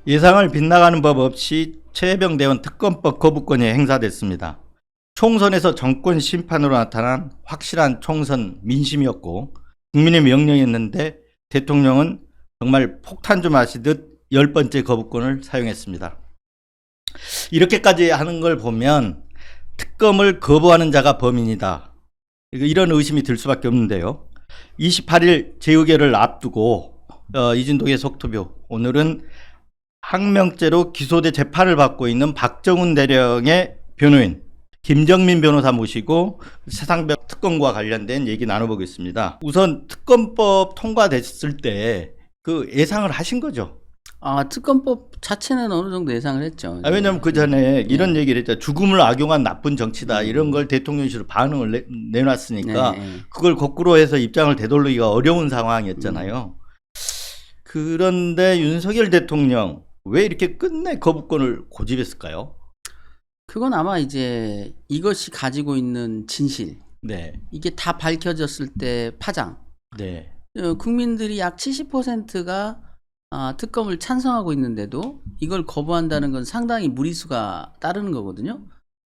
예상을 빗나가는 법 없이 최혜병 대원 특검법 거부권이 행사됐습니다. 총선에서 정권 심판으로 나타난 확실한 총선 민심이었고 국민의 명령이었는데 대통령은 정말 폭탄 좀 하시듯 10번째 거부권을 사용했습니다. 이렇게까지 하는 걸 보면 특검을 거부하는 자가 범인이다, 이런 의심이 들 수밖에 없는데요. 28일 재의결을 앞두고 이진동의 속투표, 오늘은 항명죄로 기소돼 재판을 받고 있는 박정훈 대령의 변호인 김정민 변호사 모시고 세상별 특검과 관련된 얘기 나눠보겠습니다. 우선 특검법 통과됐을 때 그 예상을 하신 거죠? 특검법 자체는 어느 정도 예상을 했죠. 왜냐하면 그 전에 이런 얘기를 했죠. 죽음을 악용한 나쁜 정치다, 이런 걸 대통령실로 반응을 내놨으니까 그걸 거꾸로 해서 입장을 되돌리기가 어려운 상황이었잖아요. 그런데 윤석열 대통령 왜 이렇게 끝내 거부권을 고집했을까요? 그건 아마 이제 이것이 가지고 있는 진실, 네. 이게 다 밝혀졌을 때 파장. 네. 국민들이 약 70%가 특검을 찬성하고 있는데도 이걸 거부한다는 건 상당히 무리수가 따르는 거거든요.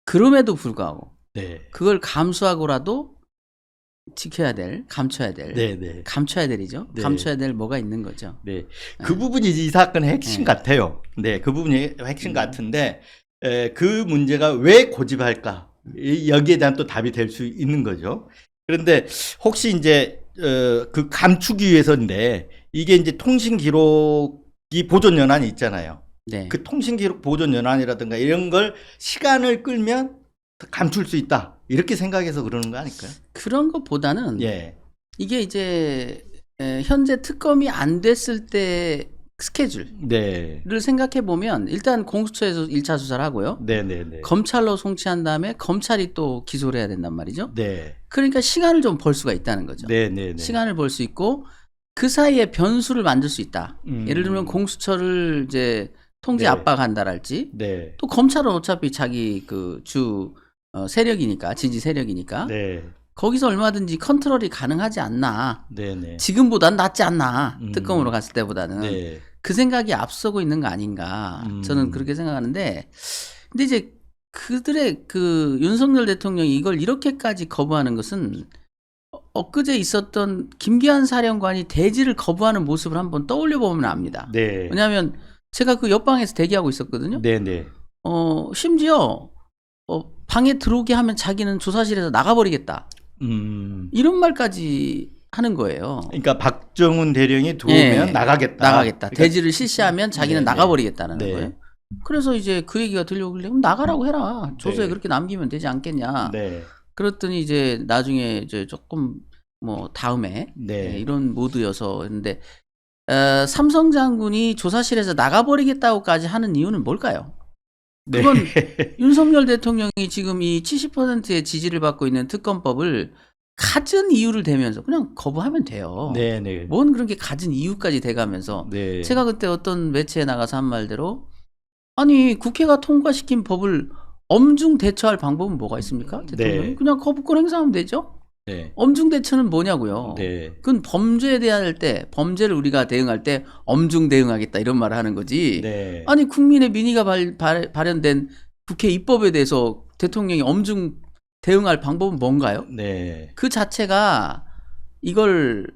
그럼에도 불구하고 네. 그걸 감수하고라도 지켜야 될, 감춰야 될, 네. 감춰야 될이죠. 네. 감춰야 될 뭐가 있는 거죠. 네. 그 부분이 이 사건의 핵심 같아요. 네. 그 부분이 핵심 같은데 그 문제가 왜 고집할까? 여기에 대한 또 답이 될 수 있는 거죠. 그런데 혹시 이제 그 감추기 위해서인데 이게 이제 통신 기록이 보존 연한이 있잖아요. 네. 그 통신 기록 보존 연한이라든가 이런 걸 시간을 끌면 감출 수 있다, 이렇게 생각해서 그러는 거 아닐까요? 그런 것보다는 예. 이게 이제 현재 특검이 안 됐을 때 스케줄을 네. 생각해 보면 일단 공수처에서 1차 수사를 하고요. 네네네. 검찰로 송치한 다음에 검찰이 또 기소를 해야 된단 말이죠. 네. 그러니까 시간을 좀 벌 수가 있다는 거죠. 네네네. 시간을 벌 수 있고 그 사이에 변수를 만들 수 있다. 예를 들면 공수처를 이제 통제 네. 압박한다랄지, 네. 또 검찰은 어차피 자기 그 주 세력이니까, 지지 세력이니까 네. 거기서 얼마든지 컨트롤이 가능하지 않나. 네네. 지금보단 낫지 않나. 특검으로 갔을 때보다는. 네. 그 생각이 앞서고 있는 거 아닌가. 저는 그렇게 생각하는데, 근데 이제 그들의 그 윤석열 대통령이 이걸 이렇게까지 거부하는 것은 엊그제 있었던 김기한 사령관이 대지를 거부하는 모습을 한번 떠올려 보면 압니다. 네. 왜냐하면 제가 그 옆방에서 대기하고 있었거든요. 네네. 심지어 방에 들어오게 하면 자기는 조사실에서 나가버리겠다. 이런 말까지 하는 거예요. 그러니까 박정훈 대령이 들어오면 나가겠다. 나가겠다. 그러니까 대지를 실시하면 자기는 나가버리겠다는 네. 거예요. 그래서 이제 그 얘기가 들려오길래 그럼 나가라고 해라. 조서에 네. 그렇게 남기면 되지 않겠냐. 네. 그랬더니 이제 나중에 이제 조금 뭐 다음에 네. 이런 모드여서 했는데 삼성 장군이 조사실에서 나가버리겠다고까지 하는 이유는 뭘까요? 그건 윤석열 대통령이 지금 이 70%의 지지를 받고 있는 특검법을 갖은 이유를 대면서 그냥 거부하면 돼요. 네네. 뭔 그런 게 갖은 이유까지 돼가면서 네. 제가 그때 어떤 매체에 나가서 한 말대로 아니 국회가 통과시킨 법을 엄중 대처할 방법은 뭐가 있습니까? 대통령이 네. 그냥 거부권 행사하면 되죠. 네. 엄중 대처는 뭐냐고요. 네. 그건 범죄에 대할 때, 범죄를 우리가 대응할 때 엄중 대응하겠다 이런 말을 하는 거지. 네. 아니 국민의 민의가 발현된 국회 입법에 대해서 대통령이 엄중 대응할 방법은 뭔가요? 네. 그 자체가 이걸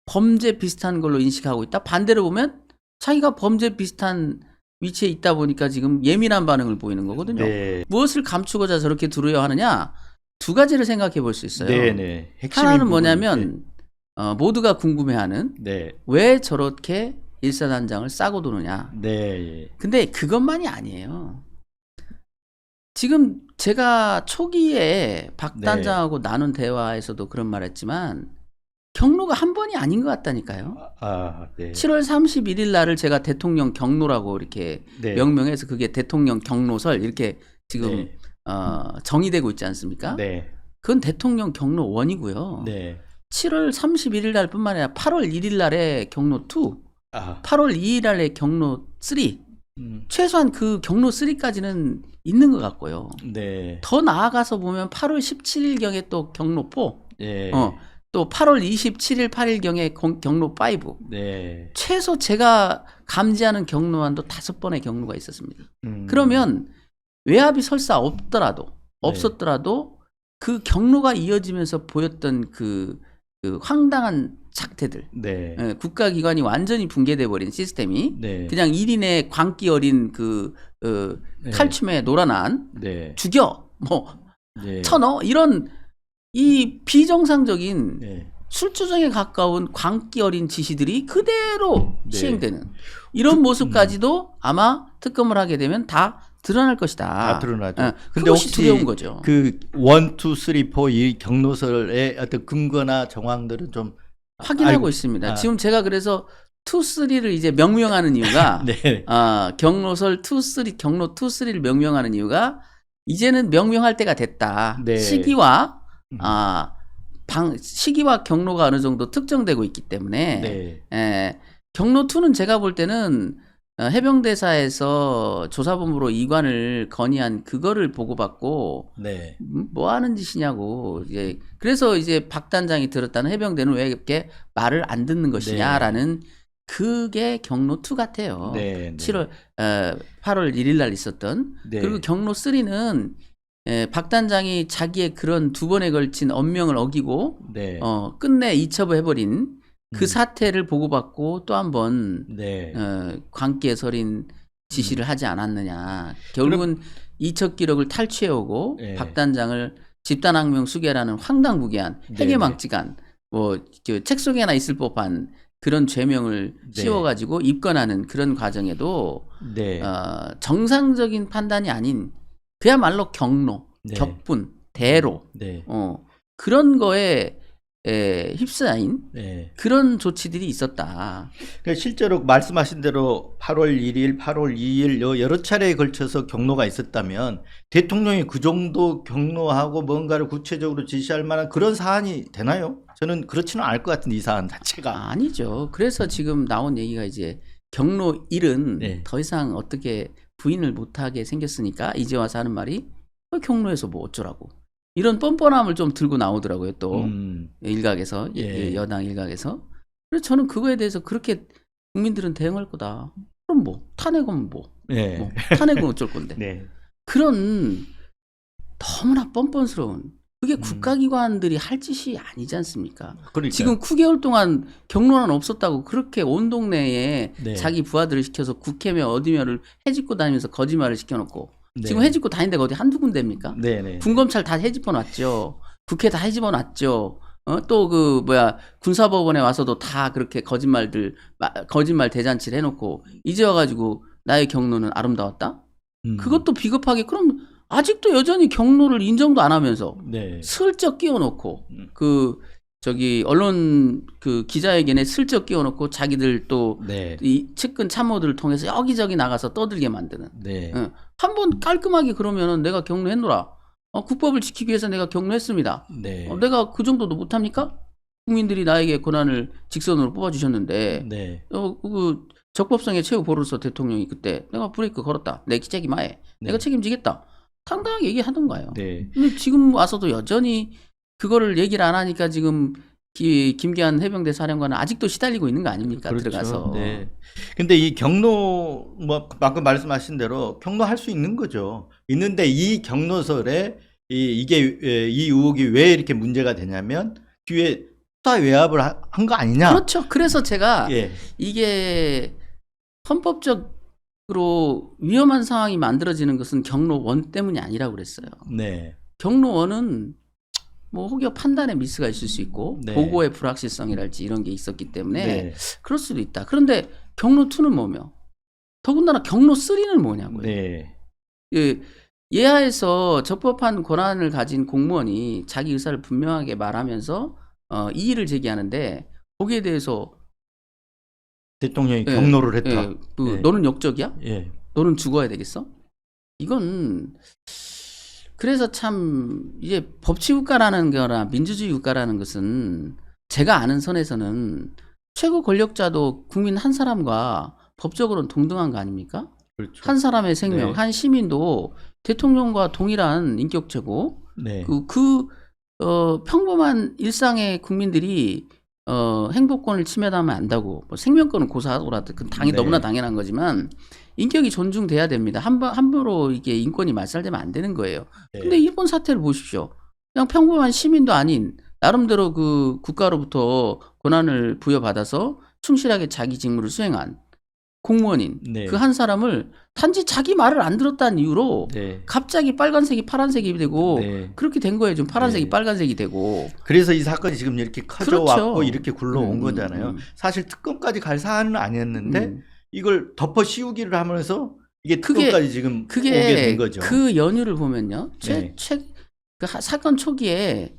범죄 비슷한 걸로 인식하고 있다. 반대로 보면 자기가 범죄 비슷한 위치에 있다 보니까 지금 예민한 반응을 보이는 거거든요. 네. 무엇을 감추고자 저렇게 두려워하느냐? 두 가지를 생각해 볼 수 있어요. 네네. 하나는 뭐냐면 모두가 궁금해하는 네. 왜 저렇게 일사단장을 싸고 도느냐. 네. 근데 그것만이 아니에요. 지금 제가 초기에 박 단장하고 나눈 대화에서도 그런 말 했지만 경로가 한 번이 아닌 것 같다니까요. 네. 7월 31일 날을 제가 대통령 경로라고 이렇게 네. 명명해서 그게 대통령 경로설 이렇게 지금 네. 정의되고 있지 않습니까? 네. 그건 대통령 경로 1이고요. 네. 7월 31일 날 뿐만 아니라 8월 1일 날에 경로 2, 8월 2일 날에 경로 3, 최소한 그 경로 3까지는 있는 것 같고요. 네. 더 나아가서 보면 8월 17일경에 또 경로 4, 네. 또 8월 27일, 8일경에 경로 5. 네. 최소 제가 감지하는 경로안도 5번의 경로가 있었습니다. 그러면 외압이 설사 없었더라도 그 경로가 이어지면서 보였던 그 황당한 작태들. 네. 예, 국가기관이 완전히 붕괴돼 버린 시스템이 네. 그냥 1인의 광기 어린 네. 칼춤에 놀아난 네. 죽여 뭐 네. 쳐넣어 이런 이 비정상적인 네. 술주정에 가까운 광기 어린 지시들이 그대로 네. 시행되는 이런 모습까지도 아마 특검을 하게 되면 다 드러날 것이다. 다 드러나죠. 근데 그것이 두려운 거죠. 그 1, 2, 3, 4 이 경로설의 어떤 근거나 정황들은 좀 확인하고 있습니다. 지금 제가 그래서 2, 3를 이제 명명하는 이유가 네. 경로설 2, 3, 경로 2, 3를 명명하는 이유가 이제는 명명할 때가 됐다. 네. 시기와 시기와 경로가 어느 정도 특정되고 있기 때문에 네. 경로 2는 제가 볼 때는 해병대사에서 조사본부로 이관을 건의한 그거를 보고받고 네. 뭐 하는 짓이냐고 이제 그래서 이제 박 단장이 들었다는 해병대는 왜 이렇게 말을 안 듣는 것이냐라는 그게 경로 2 같아요. 네. 8월 1일 날 있었던 네. 그리고 경로 3는 박 단장이 자기의 그런 2번에 걸친 언명을 어기고 네. 끝내 이첩해버린 그 사태를 보고받고 또 한 번 네. 광기에 서린 지시를 하지 않았느냐. 결국은 이첩 기록을 탈취해오고 네. 박 단장을 집단항명 수괴라는 황당무계한 해괴망측한 책 속에나 있을 법한 그런 죄명을 씌워가지고 입건하는 그런 과정에도 네. 정상적인 판단이 아닌 그야말로 경로, 격분, 대로 네. 그런 거에 휩싸인 네. 그런 조치들이 있었다. 그러니까 실제로 말씀하신 대로 8월 1일, 8월 2일 여러 차례에 걸쳐서 경로가 있었다면 대통령이 그 정도 경로하고 뭔가를 구체적으로 지시할 만한 그런 사안이 되나요? 저는 그렇지는 않을 것 같은데 이 사안 자체가. 아니죠. 그래서 지금 나온 얘기가 이제 경로 1은 더 이상 어떻게 부인을 못하게 생겼으니까 이제 와서 하는 말이 경로에서 뭐 어쩌라고. 이런 뻔뻔함을 좀 들고 나오더라고요. 또 일각에서 여당 일각에서. 그래서 저는 그거에 대해서 그렇게 국민들은 대응할 거다. 그럼 뭐 탄핵은 뭐 탄핵은 어쩔 건데. 그런 너무나 뻔뻔스러운 그게 국가기관들이 할 짓이 아니지 않습니까? 그러니까요. 지금 9개월 동안 경로는 없었다고 그렇게 온 동네에 자기 부하들을 시켜서 국회며 어디며를 해집고 다니면서 거짓말을 시켜놓고 지금 해집고 다닌 데가 어디 한두 군데입니까? 군검찰 다 해집어 놨죠. 국회 다 해집어 놨죠. 또 군사법원에 와서도 다 그렇게 거짓말 대잔치를 해놓고 이제 와가지고 나의 경로는 아름다웠다? 그것도 비겁하게 그럼 아직도 여전히 경로를 인정도 안 하면서 슬쩍 끼워놓고 언론 기자회견에 슬쩍 끼워놓고 자기들 또 이 측근 참모들을 통해서 여기저기 나가서 떠들게 만드는. 한번 깔끔하게 그러면은 내가 경로했노라. 국법을 지키기 위해서 내가 경로했습니다. 내가 그 정도도 못합니까? 국민들이 나에게 권한을 직선으로 뽑아주셨는데 그 적법성에 최후 보로서 대통령이 그때 내가 브레이크 걸었다. 내 책임하에 내가 책임지겠다. 당당하게 얘기하던가요. 근데 지금 와서도 여전히 그거를 얘기를 안 하니까 지금 김기한 해병대 사령관은 아직도 시달리고 있는 거 아닙니까? 그렇죠. 들어가서. 근데 이 경로 방금 말씀하신 대로 경로할 수 있는 거죠. 있는데 이 경로설에 이 의혹이 왜 이렇게 문제가 되냐면 뒤에 수사 외압을 한 거 아니냐. 그렇죠. 그래서 제가 이게 헌법적으로 위험한 상황이 만들어지는 것은 경로 1 때문이 아니라고 그랬어요. 경로 1은 뭐 혹여 판단에 미스가 있을 수 있고 보고의 불확실성이랄지 이런 게 있었기 때문에 그럴 수도 있다. 그런데 경로 2는 뭐며? 더군다나 경로 3는 뭐냐고요. 예하에서 적법한 권한을 가진 공무원이 자기 의사를 분명하게 말하면서 이의를 제기하는데 거기에 대해서 대통령이 경로를 했다. 너는 역적이야? 너는 죽어야 되겠어? 이건 그래서 참 이제 법치국가라는 거나 민주주의 국가라는 것은 제가 아는 선에서는 최고 권력자도 국민 한 사람과 법적으로는 동등한 거 아닙니까? 그렇죠. 한 사람의 생명, 한 시민도 대통령과 동일한 인격체고 평범한 일상의 국민들이 행복권을 침해하면 안다고 뭐 생명권은 고사하더라도 그 당이 네. 너무나 당연한 거지만 인격이 존중돼야 됩니다. 함부로 이게 인권이 말살되면 안 되는 거예요. 네. 근데 일본 사태를 보십시오. 그냥 평범한 시민도 아닌 나름대로 그 국가로부터 권한을 부여받아서 충실하게 자기 직무를 수행한 공무원인 네. 그 한 사람을 단지 자기 말을 안 들었다는 이유로 네. 갑자기 빨간색이 파란색이 되고 네. 그렇게 된 거예요. 좀 파란색이 네. 빨간색이 되고. 그래서 이 사건이 지금 이렇게 커져왔고 그렇죠. 이렇게 굴러온 거잖아요. 사실 특검까지 갈 사안은 아니었는데 이걸 덮어 씌우기를 하면서 이게 특검까지 지금 오게 된 거죠. 그 연유를 보면요. 네. 그 사건 초기에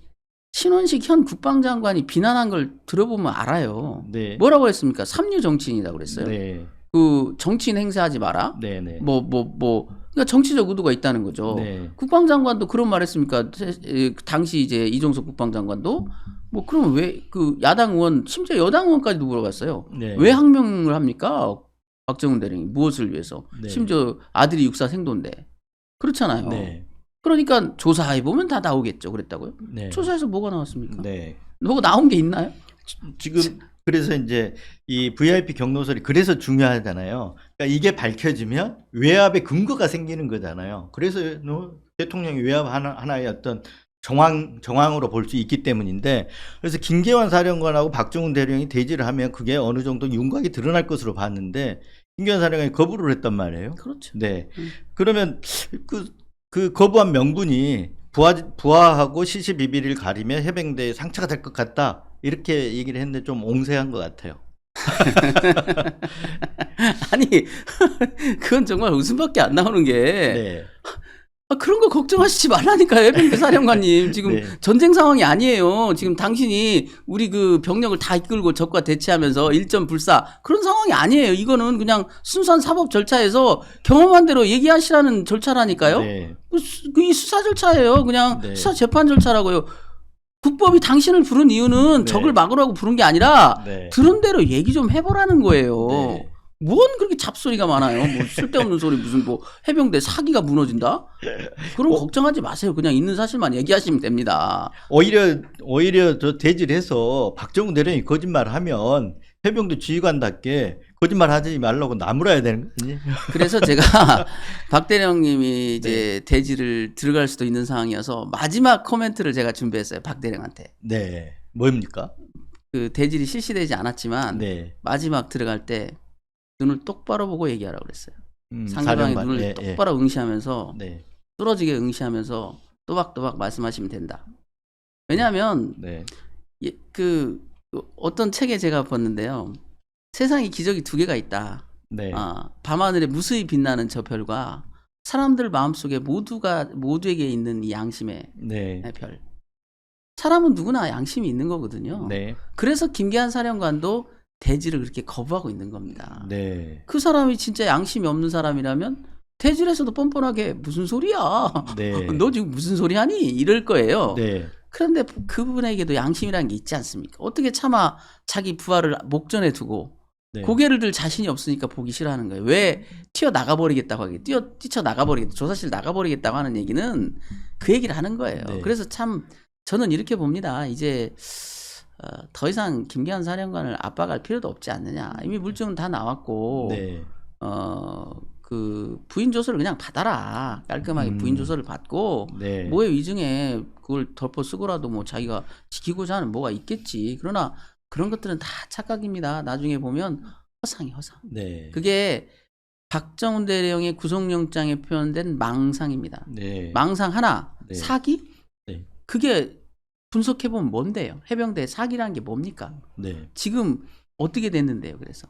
신원식 현 국방장관이 비난한 걸 들어보면 알아요. 네. 뭐라고 했습니까? 삼류 정치인이라고 그랬어요. 네. 그 정치인 행세하지 마라. 네. 네. 그러니까 정치적 의도가 있다는 거죠. 네. 국방장관도 그런 말 했습니까? 당시 이제 이종석 국방장관도 뭐 그러면 왜 그 야당 의원 심지어 여당 의원까지도 물어봤어요. 네. 왜 항명을 합니까? 박정훈 대령이 무엇을 위해서? 네. 심지어 아들이 육사 생도인데 그렇잖아요. 네. 그러니까 조사해 보면 다 나오겠죠. 그랬다고요? 네. 조사에서 뭐가 나왔습니까? 네. 뭐가 나온 게 있나요? 지금 그래서 이제 이 VIP 경로설이 그래서 중요하잖아요. 그러니까 이게 밝혀지면 외압의 근거가 생기는 거잖아요. 그래서 대통령이 외압 하나의 어떤 정황으로 볼 수 있기 때문인데, 그래서 김계환 사령관하고 박정훈 대령이 대지를 하면 그게 어느 정도 윤곽이 드러날 것으로 봤는데 김계환 사령관이 거부를 했단 말이에요. 그렇죠. 네. 그러면 그 거부한 명분이 부하하고 시시비비를 가리며 해병대에 상처가 될 것 같다. 이렇게 얘기를 했는데 좀 옹세한 것 같아요. 아니 그건 정말 웃음밖에 안 나오는 게 네. 그런 거 걱정하시지 말라니까요. 해병대 사령관님. 지금 네. 전쟁 상황이 아니에요. 지금 당신이 우리 그 병력을 다 이끌고 적과 대치하면서 일전불사 그런 상황이 아니에요. 이거는 그냥 순수한 사법 절차에서 경험한 대로 얘기하시라는 절차라니까요. 네. 이 수사 절차예요. 그냥 네. 수사 재판 절차라고요. 국법이 당신을 부른 이유는 네. 적을 막으라고 부른 게 아니라 네. 들은 대로 얘기 좀 해보라는 거예요. 네. 뭔 그렇게 잡소리가 많아요. 뭐 쓸데없는 소리 무슨 뭐 해병대 사기가 무너진다? 그런 거 걱정하지 마세요. 그냥 있는 사실만 얘기하시면 됩니다. 오히려 저 대질해서 박정훈 대령이 거짓말하면 해병대 지휘관답게 거짓말하지 말라고 나무라야 되는 거지. 그래서 제가 박 대령님이 이제 대지를 들어갈 수도 있는 상황이어서 마지막 코멘트를 제가 준비했어요. 박 대령한테. 네. 뭡니까? 그 대질이 실시되지 않았지만 네. 마지막 들어갈 때 눈을 똑바로 보고 얘기하라고 그랬어요. 상대방의 사령관. 눈을 예, 똑바로 응시하면서 네. 뚫어지게 응시하면서 또박또박 말씀하시면 된다. 왜냐하면 네. 그 어떤 책에 제가 봤는데요. 세상에 기적이 두 개가 있다. 네. 밤하늘에 무수히 빛나는 저 별과 사람들 마음속에 모두에게 있는 이 양심의 네. 별. 사람은 누구나 양심이 있는 거거든요. 네. 그래서 김계한 사령관도 대지를 그렇게 거부하고 있는 겁니다. 네. 그 사람이 진짜 양심이 없는 사람이라면 대질에서도 뻔뻔하게 무슨 소리야? 네. 너 지금 무슨 소리 하니? 이럴 거예요. 네. 그런데 그분에게도 양심이라는 게 있지 않습니까? 어떻게 차마 자기 부하를 목전에 두고 네. 고개를 들 자신이 없으니까 보기 싫어하는 거예요. 왜 튀어나가버리겠다고 하게 뛰쳐나가버리겠다. 조사실 나가버리겠다고 하는 얘기는 그 얘기를 하는 거예요. 네. 그래서 참 저는 이렇게 봅니다. 이제 더 이상 김계한 사령관을 압박할 필요도 없지 않느냐. 이미 물증은 다 나왔고 네. 그 부인 조서를 그냥 받아라. 깔끔하게 부인 조서를 받고 네. 뭐에 위증에 그걸 덮어 쓰고라도 뭐 자기가 지키고자 하는 뭐가 있겠지. 그러나 그런 것들은 다 착각입니다. 나중에 보면 허상이 허상. 네. 그게 박정훈 대령의 구속영장에 표현된 망상입니다. 네. 망상 하나, 네. 사기? 네. 그게 분석해보면 뭔데요? 해병대 사기라는 게 뭡니까? 네. 지금 어떻게 됐는데요? 그래서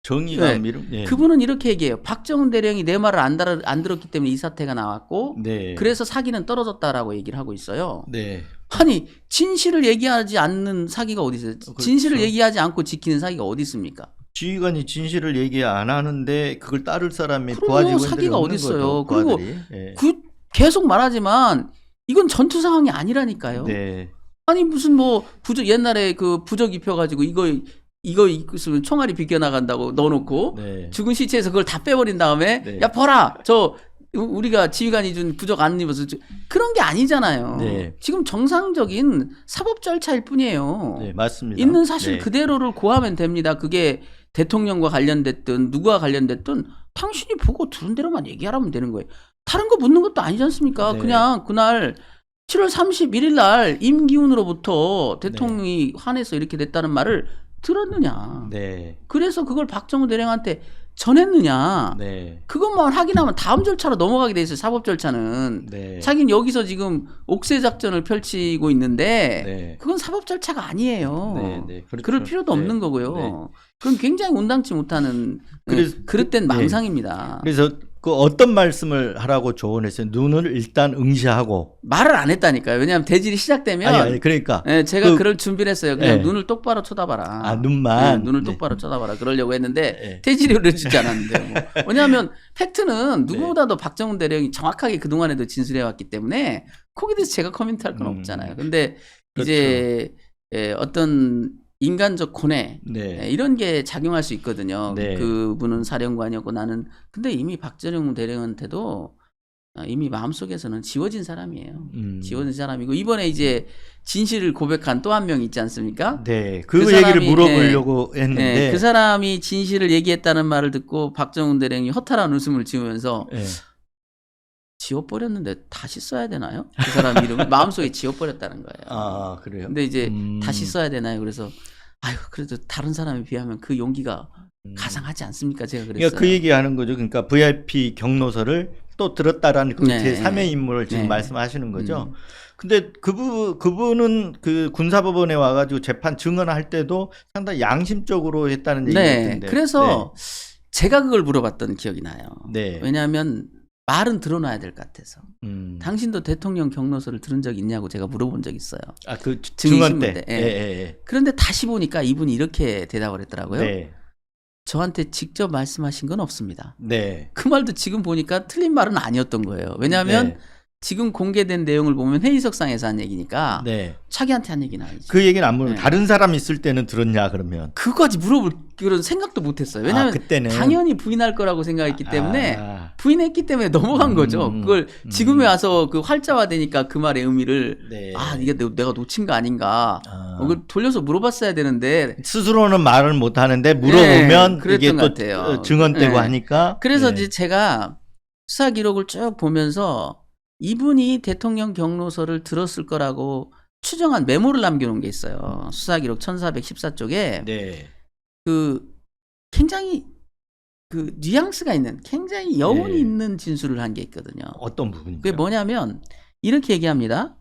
정의가 네. 네. 그분은 이렇게 얘기해요. 박정훈 대령이 내 말을 안 들었기 때문에 이 사태가 나왔고 네. 그래서 사기는 떨어졌다라고 얘기를 하고 있어요. 네. 아니 진실을 얘기하지 않는 사기가 어디 있어요? 그렇죠. 진실을 얘기하지 않고 지키는 사기가 어디 있습니까? 지휘관이 진실을 얘기 안 하는데 그걸 따를 사람이 그럼요. 부하 직원들이 사기가 없는 어디 있어요. 거죠, 그리고 부하들이. 네. 계속 말하지만 이건 전투 상황이 아니라니까요. 네. 아니 무슨 뭐 옛날에 그 부적 입혀가지고 이거 입으면 총알이 비껴 나간다고 넣어놓고 네. 죽은 시체에서 그걸 다 빼버린 다음에 네. 야 봐라 저 우리가 지휘관이 준 부적 안 입어서 그런 게 아니잖아요. 네. 지금 정상적인 사법 절차일 뿐이에요. 네, 맞습니다. 있는 사실 네. 그대로를 고하면 됩니다. 그게 대통령과 관련됐든 누구와 관련됐든 당신이 보고 들은 대로만 얘기하라면 되는 거예요. 다른 거 묻는 것도 아니지 않습니까? 네. 그냥 그날 7월 31일 날 임기훈으로부터 대통령이 화내서 이렇게 됐다는 말을 들었느냐. 네. 그래서 그걸 박정훈 대령한테 전했느냐. 네. 그것만 확인하면 다음 절차로 넘어가게 돼 있어요. 사법 절차는. 네. 자기는 여기서 지금 옥새 작전을 펼치고 있는데 네. 그건 사법 절차가 아니에요. 네, 네, 그렇죠. 그럴 필요도 네, 없는 거고요. 네. 그건 굉장히 온당치 못하는 그릇된 네. 망상입니다. 그래서 그 어떤 말씀을 하라고 조언했어요? 눈을 일단 응시하고. 말을 안 했다니까요. 왜냐하면 대질이 시작되면 아니, 그러니까. 예, 제가 그럴 준비를 했어요. 그냥 네. 눈을 똑바로 쳐다봐라. 아, 눈만. 예, 눈을 네. 똑바로 쳐다봐라. 그러려고 했는데 네. 대질이 그러지 않았는데요. 뭐. 왜냐하면 팩트는 누구보다도 박정훈 대령이 정확하게 그동안에도 진술해왔기 때문에 거기에 대해서 제가 코멘트할 건 없잖아요. 근데 그렇죠. 이제 어떤 인간적 고뇌 네. 이런 게 작용할 수 있거든요. 네. 그분은 사령관이었고 나는 근데 이미 박정훈 대령한테도 이미 마음속에서는 지워진 사람이에요. 지워진 사람이고 이번에 이제 진실을 고백한 또 한 명 있지 않습니까? 네. 그 그 얘기를 사람이, 물어보려고 했는데. 그 사람이 진실을 얘기했다는 말을 듣고 박정훈 대령이 허탈한 웃음을 지으면서 네. 지워버렸는데 다시 써야 되나요? 그 사람 이름을 마음속에 지워버렸다는 거예요. 아, 그래요? 근데 이제 다시 써야 되나요? 그래서 아유 그래도 다른 사람에 비하면 그 용기가 가상하지 않습니까? 제가 그랬어요. 그러니까 그 얘기하는 거죠. 그러니까 VIP 경로서를 또 들었다라는 그 네. 제3의 인물을 지금 네. 말씀하시는 거죠. 근데 그분은 그 군사법원에 와가지고 재판 증언할 때도 상당히 양심적으로 했다는 얘기가 네. 있던데. 그래서 제가 그걸 물어봤던 기억이 나요. 네. 왜냐하면 말은 들어놔야 될 것 같아서. 네. 당신도 대통령 경로서를 들은 적 있냐고 제가 물어본 적 있어요. 아, 그 증인 증언 신문 때. 때. 예, 예. 예, 예. 그런데 다시 보니까 이분이 이렇게 대답을 했더라고요. 네. 저한테 직접 말씀하신 건 없습니다. 네. 그 말도 지금 보니까 틀린 말은 아니었던 거예요. 왜냐하면 네. 지금 공개된 내용을 보면 회의석상에서 한 얘기니까 네. 자기한테 한 얘기는 아니지. 그 얘기는 안 물으면 네. 다른 사람 있을 때는 들었냐 그러면. 그거까지 물어볼 그런 생각도 못했어요. 왜냐하면 그때는 당연히 부인할 거라고 생각했기 때문에 아. 부인했기 때문에 넘어간 거죠. 그걸 지금에 와서 그 활자화되니까 그 말의 의미를 네. 아 이게 내가 놓친 거 아닌가. 아. 그걸 돌려서 물어봤어야 되는데 스스로는 말을 못 하는데 물어보면 그랬던 이게 것 또 같아요. 증언되고 네. 하니까. 그래서 네. 이제 제가 수사 기록을 쭉 보면서 이분이 대통령 경로서를 들었을 거라고 추정한 메모를 남겨놓은 게 있어요. 수사 기록 1414쪽에 네. 그 굉장히 그 뉘앙스가 있는 굉장히 여운이 네. 있는 진술을 한 게 있거든요. 어떤 부분인가요? 그게 뭐냐면 이렇게 얘기합니다.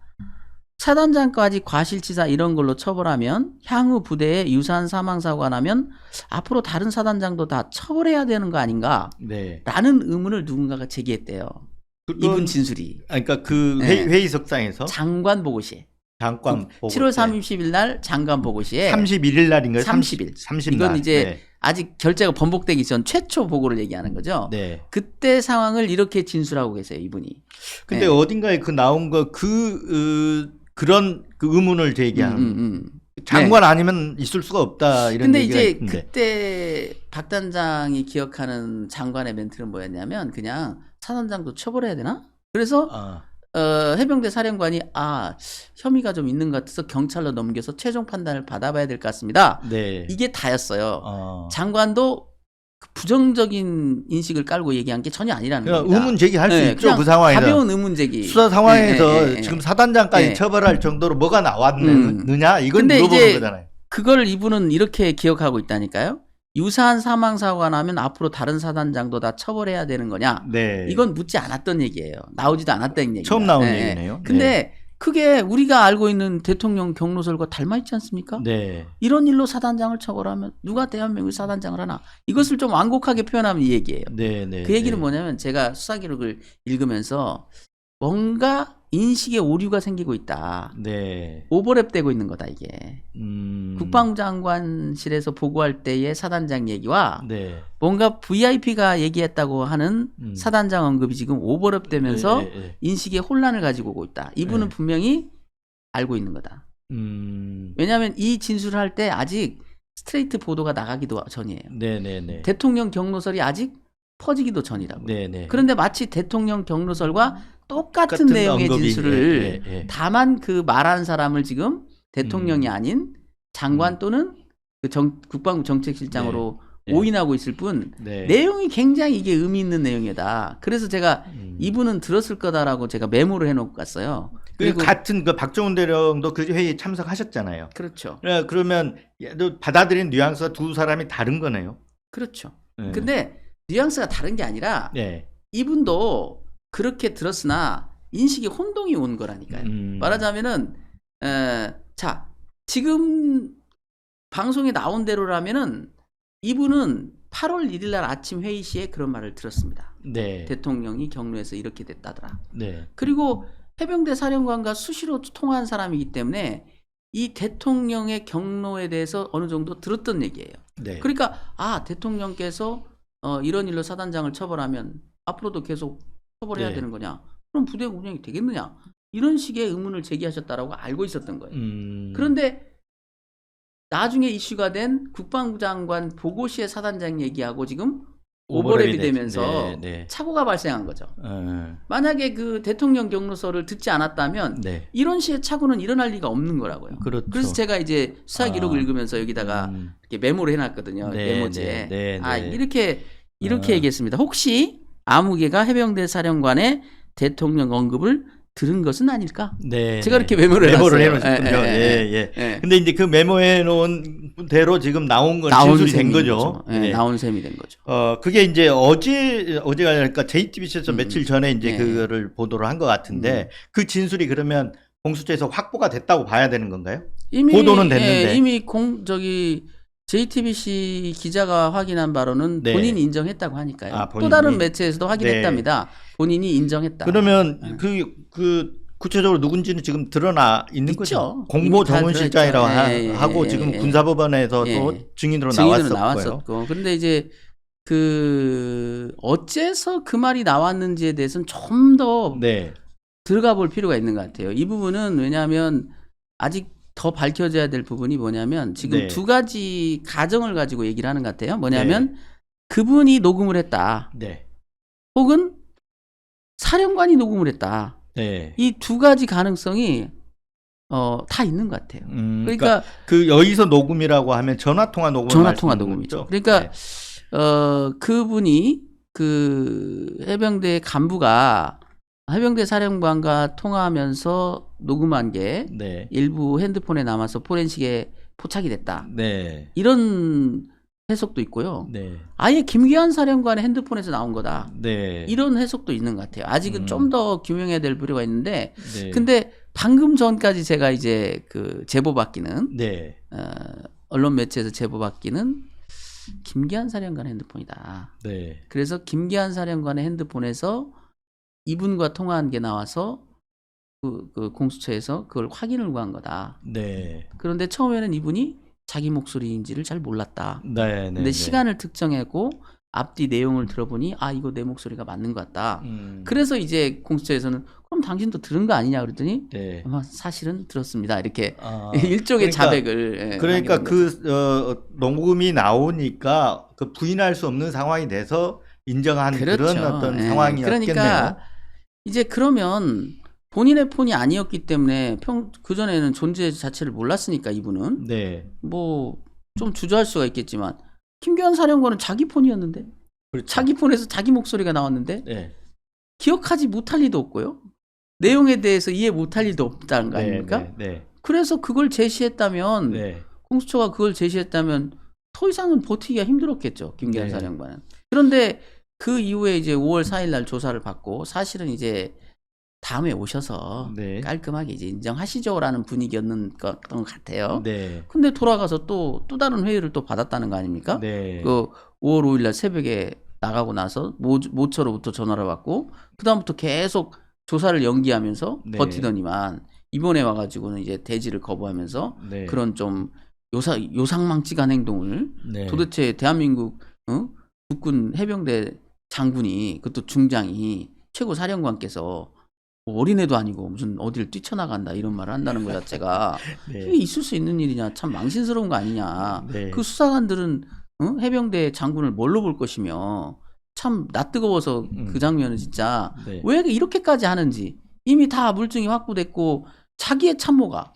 사단장까지 과실치사 이런 걸로 처벌하면 향후 부대에 유사한 사망사고가 나면 앞으로 다른 사단장도 다 처벌해야 되는 거 아닌가? 네. 라는 의문을 누군가가 제기했대요. 이분 진술이. 그러니까 그 네. 회의석상에서 장관 보고시에. 장관 보고 7월 30일 날 장관 보고시에 31일 날인가요? 30일. 30일. 이건 이제 아직 결재가 번복되기 전 최초 보고를 얘기하는 거죠. 네. 그때 상황을 이렇게 진술하고 계세요, 이분이. 근데 네. 어딘가에 그 나온 거 그런 그 의문을 제기하는 장관 아니면 있을 수가 없다 이런 근데 얘기가 이제 있는데. 그때 박 단장이 기억하는 장관의 멘트는 뭐였냐면 그냥 사단장도 처벌해야 되나? 그래서 아, 해병대 사령관이 혐의가 좀 있는 것 같아서 경찰로 넘겨서 최종 판단을 받아봐야 될 것 같습니다. 네. 이게 다였어요. 장관도 부정적인 인식을 깔고 얘기한 게 전혀 아니라는 그러니까 겁니다. 의문 제기할 수 네, 있죠. 그냥 그 상황에서. 가벼운 의문 제기. 수사 상황에서 네. 지금 사단장까지 네. 처벌할 정도로 뭐가 나왔느냐 이건 근데 물어보는 이제 거잖아요. 그걸 이분은 이렇게 기억하고 있다니까요. 유사한 사망사고가 나면 앞으로 다른 사단장도 다 처벌해야 되는 거냐. 네. 이건 묻지 않았던 얘기예요. 나오지도 않았다는 얘기예요. 처음 나온 얘기네요. 근데 그게 우리가 알고 있는 대통령 경로설과 닮아 있지 않습니까? 네. 이런 일로 사단장을 처벌하면 누가 대한민국 사단장을 하나? 이것을 좀 완곡하게 표현하면 이 얘기예요. 네, 네. 그 얘기는 뭐냐면 제가 수사 기록을 읽으면서 뭔가 인식의 오류가 생기고 있다. 네. 오버랩되고 있는 거다 이게. 국방장관실에서 보고할 때의 사단장 얘기와 네. 뭔가 VIP가 얘기했다고 하는 사단장 언급이 지금 오버랩되면서 네. 인식의 혼란을 가지고 오고 있다. 이분은 네. 분명히 알고 있는 거다. 왜냐하면 이 진술을 할 때 아직 스트레이트 보도가 나가기도 전이에요. 네, 네, 네. 대통령 경로설이 아직 퍼지기도 전이라고요. 네네. 그런데 마치 대통령 경로설과 똑같은 같은 내용의 언급이, 진술을 예, 예, 예. 다만 그 말한 사람을 지금 대통령이 아닌 장관 또는 그 국방부 정책실장으로 네. 오인하고 있을 뿐 네. 내용이 굉장히 이게 의미 있는 내용이다. 그래서 제가 이분은 들었을 거다라고 제가 메모를 해놓고 갔어요. 그리고 같은 그 박정훈 대령도 그 회의에 참석하셨잖아요. 그렇죠. 그러면 받아들인 뉘앙스가 두 사람이 다른 거네요. 그렇죠. 네. 근데 뉘앙스가 다른 게 아니라 네. 이분도 그렇게 들었으나 인식이 혼동이 온 거라니까요. 말하자면은 자 지금 방송에 나온 대로라면은 이분은 8월 1일 날 아침 회의 시에 그런 말을 들었습니다. 네. 대통령이 경로에서 이렇게 됐다더라. 네. 그리고 해병대 사령관과 수시로 통화한 사람이기 때문에 이 대통령의 경로에 대해서 어느 정도 들었던 얘기예요. 네. 그러니까 대통령께서 이런 일로 사단장을 처벌하면 앞으로도 계속 처벌해야 네. 되는 거냐? 그럼 부대 운영이 되겠느냐? 이런 식의 의문을 제기하셨다라고 알고 있었던 거예요. 그런데 나중에 이슈가 된 국방부 장관 보고시의 사단장 얘기하고 지금 오버랩이 되면서 네. 착오가 발생한 거죠. 만약에 그 대통령 경로서를 듣지 않았다면 네. 이런 시의 착오는 일어날 리가 없는 거라고요. 그렇죠. 그래서 제가 이제 수사 기록을 읽으면서 여기다가 이렇게 메모를 해놨거든요. 네, 메모지에. 네, 네. 이렇게 얘기했습니다. 혹시 아무개가 해병대 사령관의 대통령 언급을 들은 것은 아닐까? 네. 제가 이렇게 메모를 해놨어요. 해놓으셨군요. 예. 근데 이제 그 메모해 놓은 대로 지금 나온 건 진술이 된 거죠. 네. 나온 셈이 된 거죠. 그게 이제 어제가 아니라 JTBC에서 며칠 전에 이제 그거를 보도를 한 것 같은데 그 진술이 그러면 공수처에서 확보가 됐다고 봐야 되는 건가요? 이미 보도는 됐는데. 이미 JTBC 기자가 확인한 바로는 네. 본인이 인정했다고 하니까요. 본인이? 또 다른 매체에서도 확인했답니다. 본인이 인정했다. 그러면 그 구체적으로 누군지는 지금 드러나 있는 거죠. 공보 이미 다 전문실장이라고 들어있죠. 하고 지금 군사법원에서도 증인으로 나왔었고요. 그런데 이제 어째서 그 말이 나왔는지에 대해서는 좀 더 네. 들어가 볼 필요가 있는 것 같아요. 이 부분은 왜냐하면 아직 더 밝혀져야 될 부분이 뭐냐면 지금 네. 두 가지 가정을 가지고 얘기를 하는 것 같아요. 뭐냐면 그분이 녹음을 했다. 네. 혹은 사령관이 녹음을 했다. 네. 이 두 가지 가능성이 다 있는 것 같아요. 그러니까 그 여기서 녹음이라고 하면 전화 통화 녹음이죠. 그러니까 그분이 그 해병대 간부가 해병대 사령관과 통화하면서 녹음한 게 네. 일부 핸드폰에 남아서 포렌식에 포착이 됐다. 네. 이런 해석도 있고요. 네. 아예 김기환 사령관의 핸드폰에서 나온 거다. 네. 이런 해석도 있는 것 같아요. 아직은 좀 더 규명해야 될 필요가 있는데, 네. 근데 방금 전까지 제가 이제 그 제보 받기는 네. 언론 매체에서 제보 받기는 김기환 사령관 핸드폰이다. 네. 그래서 김기환 사령관의 핸드폰에서 이분과 통화한 게 나와서 그 공수처에서 그걸 확인을 구한 거다. 네. 그런데 처음에는 이분이 자기 목소리인지를 잘 몰랐다. 네. 근데 시간을 특정하고 앞뒤 내용을 들어보니 이거 내 목소리가 맞는 것 같다. 그래서 이제 공수처에서는 그럼 당신도 들은 거 아니냐 그랬더니 네. 아마 사실은 들었습니다. 이렇게 그러니까, 일종의 자백을 그러니까 녹음이 나오니까 그 부인할 수 없는 상황이 돼서 인정한 그렇죠. 그런 어떤 상황이었겠네요. 그러니까 이제 그러면 본인의 폰이 아니었기 때문에 그전에는 존재 자체를 몰랐으니까 이분은 네. 뭐 좀 주저할 수가 있겠지만 김기환 사령관은 자기 폰이었는데 그렇죠. 자기 폰에서 자기 목소리가 나왔는데 네. 기억하지 못할 리도 없고요. 내용에 대해서 이해 못할 리도 없다는 거 아닙니까? 네. 그래서 그걸 제시했다면 네. 공수처가 그걸 제시했다면 더 이상은 버티기가 힘들었겠죠. 김기환 네. 사령관은. 그런데 그 이후에 이제 5월 4일 날 조사를 받고 사실은 이제 다음에 오셔서 네. 깔끔하게 이제 인정하시죠라는 분위기였던 것 같아요. 네. 근데 돌아가서 또 다른 회의를 또 받았다는 거 아닙니까? 네. 그 5월 5일 날 새벽에 나가고 나서 모처로부터 전화를 받고 그다음부터 계속 조사를 연기하면서 네. 버티더니만 이번에 와가지고는 이제 대지를 거부하면서 네. 그런 좀 요상망측한 행동을 네. 도대체 대한민국 국군 해병대 장군이 그것도 중장이 최고 사령관께서 뭐 어린애도 아니고 무슨 어디를 뛰쳐나간다 이런 말을 한다는 것 자체가 네. 이게 있을 수 있는 일이냐 참 망신스러운 거 아니냐. 네. 그 수사관들은 해병대 장군을 뭘로 볼 것이며 참 낯뜨거워서 그 장면은 진짜 네. 왜 이렇게까지 하는지 이미 다 물증이 확보됐고 자기의 참모가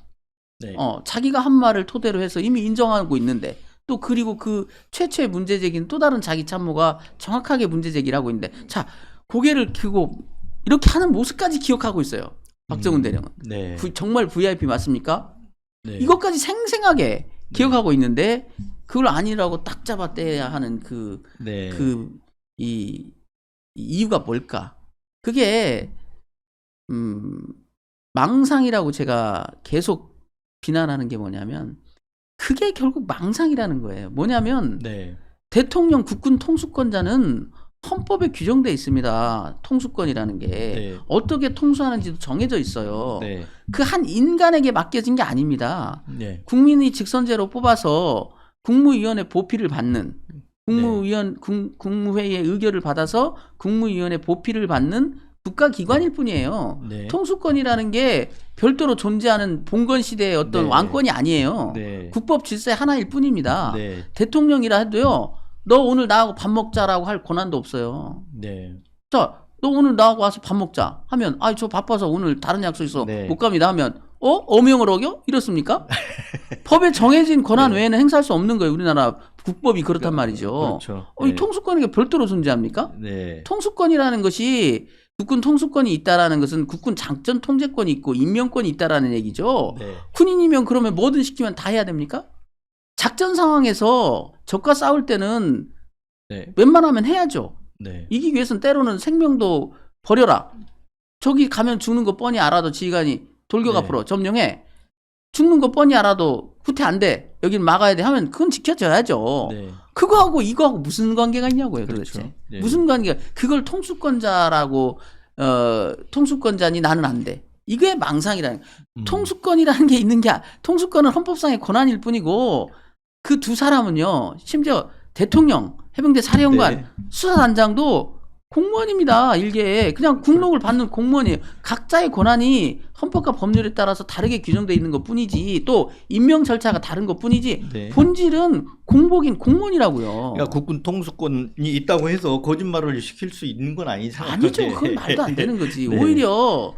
네. 자기가 한 말을 토대로 해서 이미 인정하고 있는데 또 그리고 그 최초의 문제 제기는 또 다른 자기 참모가 정확하게 문제 제기를 하고 있는데 자 고개를 켜고 이렇게 하는 모습까지 기억하고 있어요. 박정훈 대령은. 네. 정말 VIP 맞습니까? 네. 이것까지 생생하게 기억하고 있는데 그걸 아니라고 딱 잡아 떼야 하는 네. 이 이유가 뭘까? 그게 망상이라고 제가 계속 비난하는 게 뭐냐면 그게 결국 망상이라는 거예요. 뭐냐면 네. 대통령 국군 통수권자는 헌법에 규정돼 있습니다. 통수권이라는 게 네. 어떻게 통수하는지도 정해져 있어요. 네. 그 한 인간에게 맡겨진 게 아닙니다. 네. 국민이 직선제로 뽑아서 국무위원회 보필을 받는 국무회의의 의결을 받아서 국무위원회 보필을 받는 국가기관일 뿐이에요. 네. 통수권이라는 게 별도로 존재하는 봉건 시대의 어떤 네. 왕권이 아니에요. 네. 국법 질서의 하나일 뿐입니다. 네. 대통령이라 해도요. 너 오늘 나하고 밥 먹자라고 할 권한도 없어요. 네. 자, 너 오늘 나하고 와서 밥 먹자 하면 저 바빠서 오늘 다른 약속 있어 네. 못 갑니다 하면 어명을 어겨? 이렇습니까? 법에 정해진 권한 네. 외에는 행사할 수 없는 거예요. 우리나라 국법이 그렇단 말이죠. 그렇죠. 이 통수권이 별도로 존재합니까? 네. 통수권이라는 것이 국군 통수권이 있다라는 것은 국군 장전 통제권이 있고 임명권이 있다라는 얘기죠. 네. 군인이면 그러면 뭐든 시키면 다 해야 됩니까? 작전 상황에서 적과 싸울 때는 네. 웬만하면 해야죠. 네. 이기기 위해서는 때로는 생명도 버려라. 저기 가면 죽는 거 뻔히 알아도 지휘관이 돌격 네. 앞으로 점령해. 죽는 거 뻔히 알아도 후퇴 안 돼. 여긴 막아야 돼 하면 그건 지켜줘야죠. 네. 그거하고 이거하고 무슨 관계가 있냐고요, 그렇죠. 도대체. 네. 무슨 관계가, 그걸 통수권자라고, 통수권자니 나는 안 돼. 이게 망상이라는, 통수권이라는 게 있는 게, 통수권은 헌법상의 권한일 뿐이고, 그 두 사람은요, 심지어 대통령, 해병대 사령관, 네. 수사단장도 공무원입니다. 일개에. 그냥 국록을 받는 공무원이에요. 각자의 권한이 헌법과 법률에 따라서 다르게 규정되어 있는 것 뿐이지, 또 임명 절차가 다른 것 뿐이지, 네. 본질은 공복인 공무원이라고요. 그러니까 국군 통수권이 있다고 해서 거짓말을 시킬 수 있는 건 아니잖아요. 아니죠. 네. 그건 말도 안 되는 거지. 네. 오히려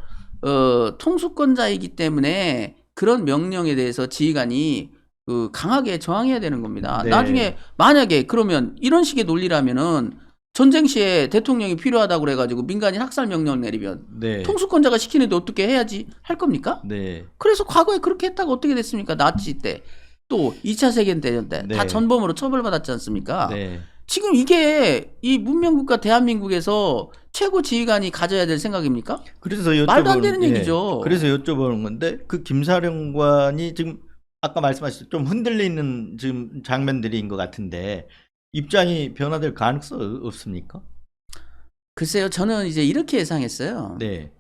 통수권자이기 때문에 그런 명령에 대해서 지휘관이 강하게 저항해야 되는 겁니다. 네. 나중에 만약에 그러면 이런 식의 논리라면은 전쟁 시에 대통령이 필요하다고 그래가지고 민간인 학살 명령을 내리면 네. 통수권자가 시키는데 어떻게 해야지 할 겁니까? 네. 그래서 과거에 그렇게 했다가 어떻게 됐습니까? 나치 때 또 2차 세계대전 때 다 네. 전범으로 처벌받았지 않습니까? 네. 지금 이게 이 문명국가 대한민국에서 최고 지휘관이 가져야 될 생각입니까? 그래서 말도 안 되는 얘기죠. 그래서 여쭤보는 건데 그 김사령관이 지금 아까 말씀하신 좀 흔들리는 지금 장면들인 것 같은데 입장이 변화될 가능성 없습니까? 글쎄요, 저는 이제 이렇게 예상했어요. 네.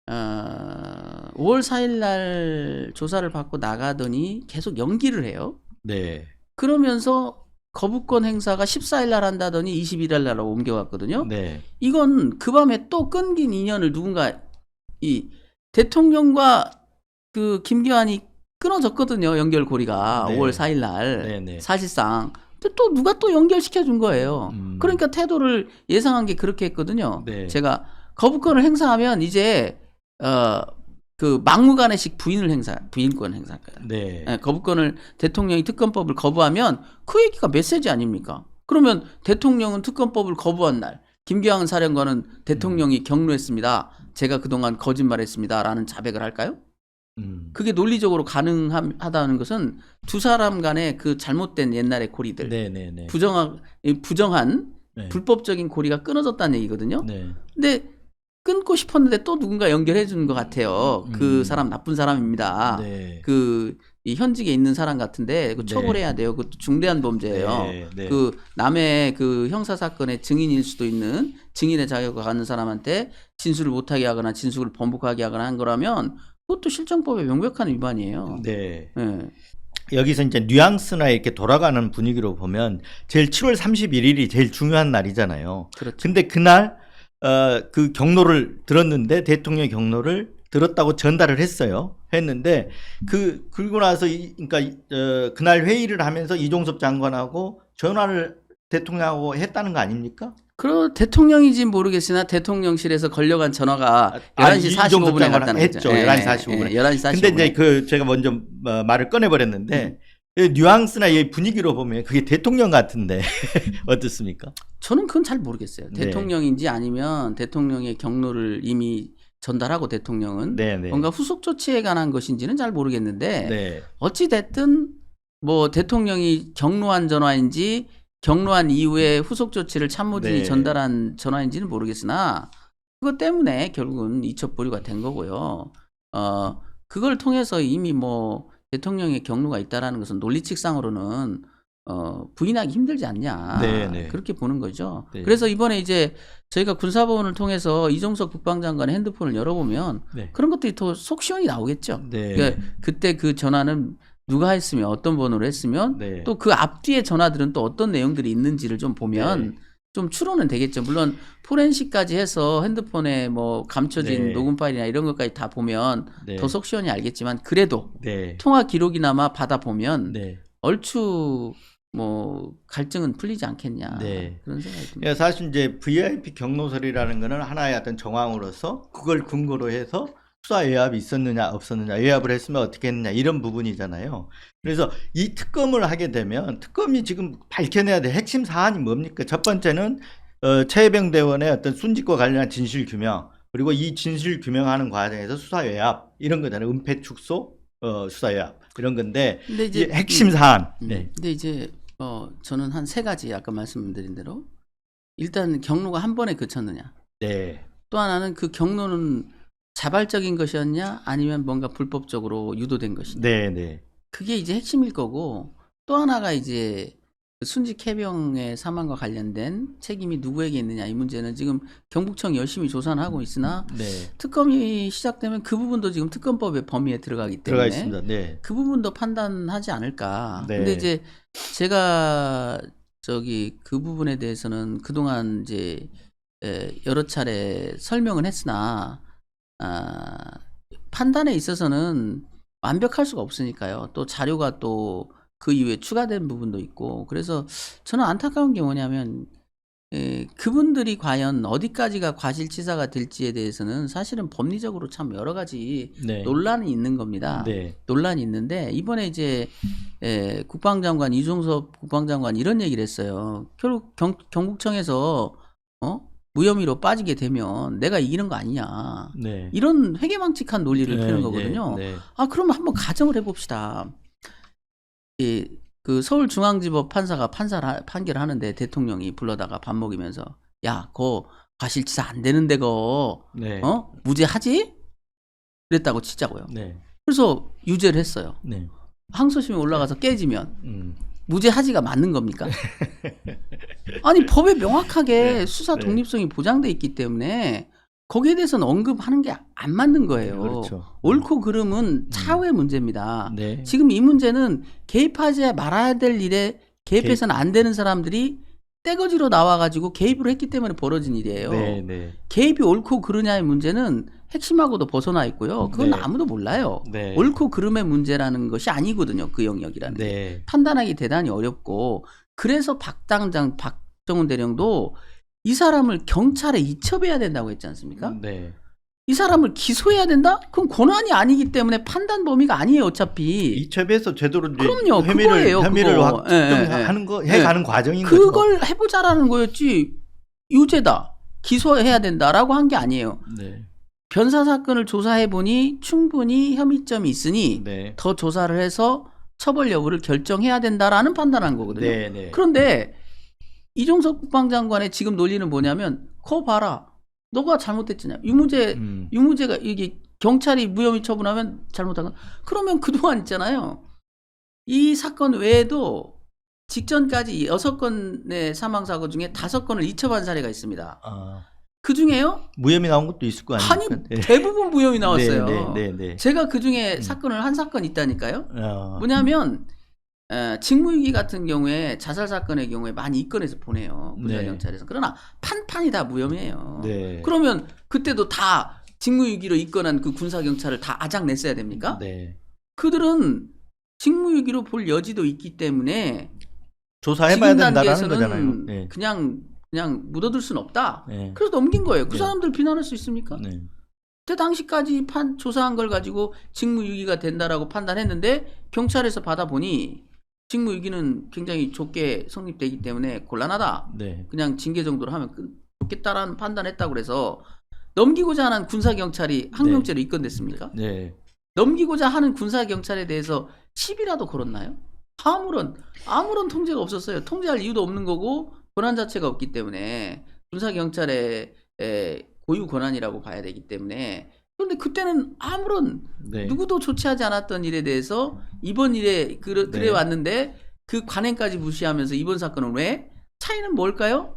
5월 4일 날 조사를 받고 나가더니 계속 연기를 해요. 네. 그러면서 거부권 행사가 14일 날 한다더니 21일 날로 옮겨갔거든요. 네. 이건 그 밤에 또 끊긴 인연을 누군가 이 대통령과 그 김기환이 끊어졌거든요. 연결고리가 네. 5월 4일 날 네네. 사실상 또 누가 또 연결시켜 준 거예요. 그러니까 태도를 예상한 게 그렇게 했거든요. 네. 제가 거부권을 행사하면 이제 그 막무가내식 부인권 행사할 거예요. 네. 네, 거부권을 대통령이 특검법을 거부하면 그 얘기가 메시지 아닙니까? 그러면 대통령은 특검법을 거부한 날 김기환 사령관은 대통령이 경로했습니다. 제가 그동안 거짓말했습니다라는 자백을 할까요? 그게 논리적으로 가능하다는 것은 두 사람 간의 그 잘못된 옛날의 고리들, 네네네. 부정한 네. 불법적인 고리가 끊어졌다는 얘기거든요. 네. 근데 끊고 싶었는데 또 누군가 연결해 주는 것 같아요. 그 사람 나쁜 사람입니다. 네. 이 현직에 있는 사람 같은데 그 처벌해야 돼요. 그것도 중대한 범죄예요. 네. 네. 그 남의 그 형사 사건의 증인일 수도 있는 증인의 자격을 갖는 사람한테 진술을 못하게 하거나 진술을 번복하게 하거나 한 거라면 그것도 실정법의 명백한 위반이에요. 네. 네. 여기서 이제 뉘앙스나 이렇게 돌아가는 분위기로 보면 제일 7월 31일이 제일 중요한 날이잖아요. 그렇죠. 근데 그날 그 경로를 들었는데 대통령의 경로를 들었다고 전달을 했는데 그리고 나서 그러니까 그날 회의를 하면서 이종섭 장관하고 전화를 대통령하고 했다는 거 아닙니까? 그 대통령인지 모르겠으나 대통령실에서 걸려간 전화가 11시 45분에 갔다는 했죠. 거죠. 11시 45분에. 11시 45분에. 근데 이제 그 제가 먼저 말을 꺼내버렸는데 이 뉘앙스나 이 분위기로 보면 그게 대통령 같은데 어떻습니까? 저는 그건 잘 모르겠어요. 네. 대통령인지 아니면 대통령의 경로를 이미 전달하고 대통령은 네네. 뭔가 후속 조치에 관한 것인지는 잘 모르겠는데 네. 어찌 됐든 뭐 대통령이 경로한 전화인지 경로한 이후에 후속 조치를 참모진이 네. 전달한 전화인지는 모르겠으나 그것 때문에 결국은 이첩보류가 된 거고요. 그걸 통해서 이미 뭐 대통령의 경로가 있다라는 것은 논리칙상으로는 부인하기 힘들지 않냐. 네네. 그렇게 보는 거죠. 네. 그래서 이번에 이제 저희가 군사법원을 통해서 이종석 국방장관의 핸드폰을 열어보면 네. 그런 것들이 더 속 시원히 나오겠죠. 네. 그러니까 그때 그 전화는 누가 했으면 어떤 번호로 했으면 네. 또 그 앞뒤의 전화들은 또 어떤 내용들이 있는지를 좀 보면 네. 좀 추론은 되겠죠. 물론 포렌식까지 해서 핸드폰에 뭐 감춰진 네. 녹음 파일이나 이런 것까지 다 보면 네. 더 속 시원히 알겠지만 그래도 네. 통화 기록이나마 받아보면 네. 얼추 뭐 갈증은 풀리지 않겠냐. 네. 그런 생각이 듭니다. 예, 사실 이제 VIP 경로설이라는 거는 하나의 어떤 정황으로서 그걸 근거로 해서 수사 외압이 있었느냐 없었느냐, 외압을 했으면 어떻게 했느냐 이런 부분이잖아요. 그래서 이 특검을 하게 되면 특검이 지금 밝혀내야 될 핵심 사안이 뭡니까? 첫 번째는 최혜병 대원의 어떤 순직과 관련한 진실 규명, 그리고 이 진실 규명하는 과정에서 수사 외압 이런 거잖아요. 은폐 축소, 수사 외압 이런 건데 근데 이제 핵심 사안. 네. 근데 이제 저는 한 세 가지 아까 말씀드린 대로 일단 경로가 한 번에 그쳤느냐. 네. 또 하나는 그 경로는 자발적인 것이었냐 아니면 뭔가 불법적으로 유도된 것이냐. 네, 네. 그게 이제 핵심일 거고 또 하나가 이제 순직 해병의 사망과 관련된 책임이 누구에게 있느냐 이 문제는 지금 경북청이 열심히 조사는 하고 있으나 네. 특검이 시작되면 그 부분도 지금 특검법의 범위에 들어가기 들어가 때문에 있습니다. 네. 그 부분도 판단하지 않을까. 네. 근데 이제 제가 그 부분에 대해서는 그동안 이제 여러 차례 설명은 했으나 판단에 있어서는 완벽할 수가 없으니까요. 또 자료가 또 그 이후에 추가된 부분도 있고 그래서 저는 안타까운 게 뭐냐면 그분들이 과연 어디까지가 과실치사가 될지에 대해서는 사실은 법리적으로 참 여러 가지 네. 논란이 있는 겁니다. 네. 논란이 있는데 이번에 이제 국방장관 이종섭 국방장관 이런 얘기를 했어요. 결국 경북청에서 무혐의로 빠지게 되면 내가 이기는 거 아니냐. 네. 이런 회개망측한 논리를 네, 펴는 거거든요. 네, 네. 그러면 한번 가정을 해봅시다. 그 서울중앙지법 판사가 판결을 하는데 대통령이 불러다가 밥 먹이면서 야, 거 과실치사 안 되는데 네. 무죄하지? 그랬다고 치자고요. 네. 그래서 유죄를 했어요. 네. 항소심에 올라가서 깨지면 음. 무죄하지가 맞는 겁니까? 아니 법에 명확하게 네, 수사 네. 독립성이 보장돼 있기 때문에 거기에 대해서는 언급하는 게 안 맞는 거예요. 그렇죠. 옳고 그름은 차후의 문제입니다. 네. 지금 이 문제는 개입하지 말아야 될 일에 개입해서는 안 되는 사람들이 떼거지로 나와가지고 개입을 했기 때문에 벌어진 일이에요. 네, 네. 개입이 옳고 그르냐의 문제는 핵심하고도 벗어나 있고요. 그건 네. 아무도 몰라요. 네. 옳고 그름의 문제라는 것이 아니거든요. 그 영역이라는 게. 네. 판단하기 대단히 어렵고 그래서 박정훈 대령도 이 사람을 경찰에 이첩해야 된다고 했지 않습니까? 네. 이 사람을 기소해야 된다? 그건 권한이 아니기 때문에 판단 범위가 아니에요, 어차피. 이첩에서 제대로 이제 그럼요, 혐의를 그거예요, 확 그거. 예, 특정하는 거 해가는 과정인 거죠. 그걸 해보자라는 거였지. 유죄다. 기소해야 된다라고 한 게 아니에요. 네. 변사 사건을 조사해 보니 충분히 혐의점이 있으니 네. 더 조사를 해서 처벌 여부를 결정해야 된다라는 판단한 거거든요. 네, 네. 그런데 이종석 국방장관의 지금 논리는 뭐냐면 거 봐라. 너가 잘못했잖아. 유무죄가 이게 경찰이 무혐의 처분하면 잘못한 건 그러면 그동안 있잖아요. 이 사건 외에도 직전까지 6건의 사망사고 중에 5건을 이첩한 사례가 있습니다. 그 중에요? 무혐의 나온 것도 있을 거 아닙니까? 아니 네. 대부분 무혐의 나왔어요. 네, 네, 네. 제가 그 중에 사건을 한 사건 있다니까요. 어. 뭐냐면 직무유기 같은 경우에 자살 사건의 경우에 많이 입건해서 보내요. 군사경찰에서. 그러나 판판이 다 무혐의예요. 네. 그러면 그때도 다 직무유기로 입건한 그 군사경찰을 다 아작 냈어야 됩니까? 네. 그들은 직무유기로 볼 여지도 있기 때문에 조사해봐야 지금 된다라는 단계에서는 거잖아요. 네. 그냥 그냥 묻어둘 수는 없다. 네. 그래서 넘긴 거예요. 그 네. 사람들 비난할 수 있습니까? 네. 그때 당시까지 조사한 걸 가지고 직무유기가 된다라고 판단했는데 경찰에서 받아보니 직무유기는 굉장히 좁게 성립되기 때문에 곤란하다. 네. 그냥 징계 정도로 하면 좋겠다라는 판단했다고 그래서 넘기고자 하는 군사경찰이 항명죄로 입건됐습니까? 네. 넘기고자 하는 군사경찰에 대해서 시비라도 걸었나요? 아무런 통제가 없었어요. 통제할 이유도 없는 거고 권한 자체가 없기 때문에 군사경찰의 고유 권한이라고 봐야 되기 때문에. 그런데 그때는 아무런 네. 누구도 조치하지 않았던 일에 대해서 이번 일에 그래 네. 왔는데 그 관행까지 무시하면서 이번 사건은 왜? 차이는 뭘까요?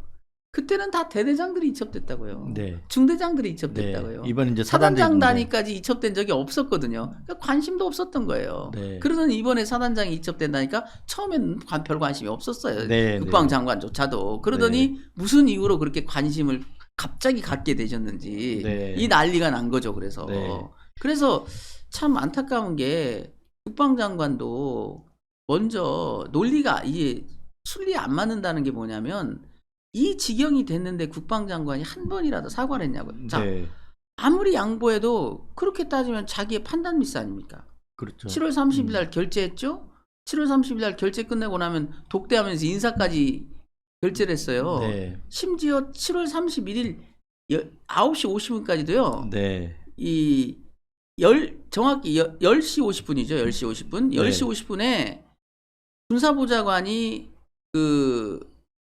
그때는 다 대대장들이 이첩됐다고요. 네. 중대장들이 이첩됐다고요. 네. 이번 이제 사단장 사단장 단위까지 이첩된 적이 없었거든요. 그러니까 관심도 없었던 거예요. 네. 그러더니 이번에 사단장이 이첩된다니까 처음엔 별 관심이 없었어요. 네. 국방장관조차도. 그러더니 무슨 이유로 그렇게 관심을 갑자기 갖게 되셨는지 네. 이 난리가 난 거죠. 그래서 네. 그래서 참 안타까운 게 국방장관도 먼저 논리가 이게 순리에 안 맞는다는 게 뭐냐면 이 지경이 됐는데 국방장관이 한 번이라도 사과를 했냐고요. 자, 네. 아무리 양보해도 그렇게 따지면 자기의 판단 미스 아닙니까? 그렇죠. 7월 30일 날 결재했죠. 7월 30일 날 결재 끝내고 나면 독대하면서 인사까지 결재를 했어요. 네. 심지어 7월 31일 9시 50분까지도요. 네. 정확히 10시 50분이죠. 10시 50분. 10시 50분에 군사보좌관이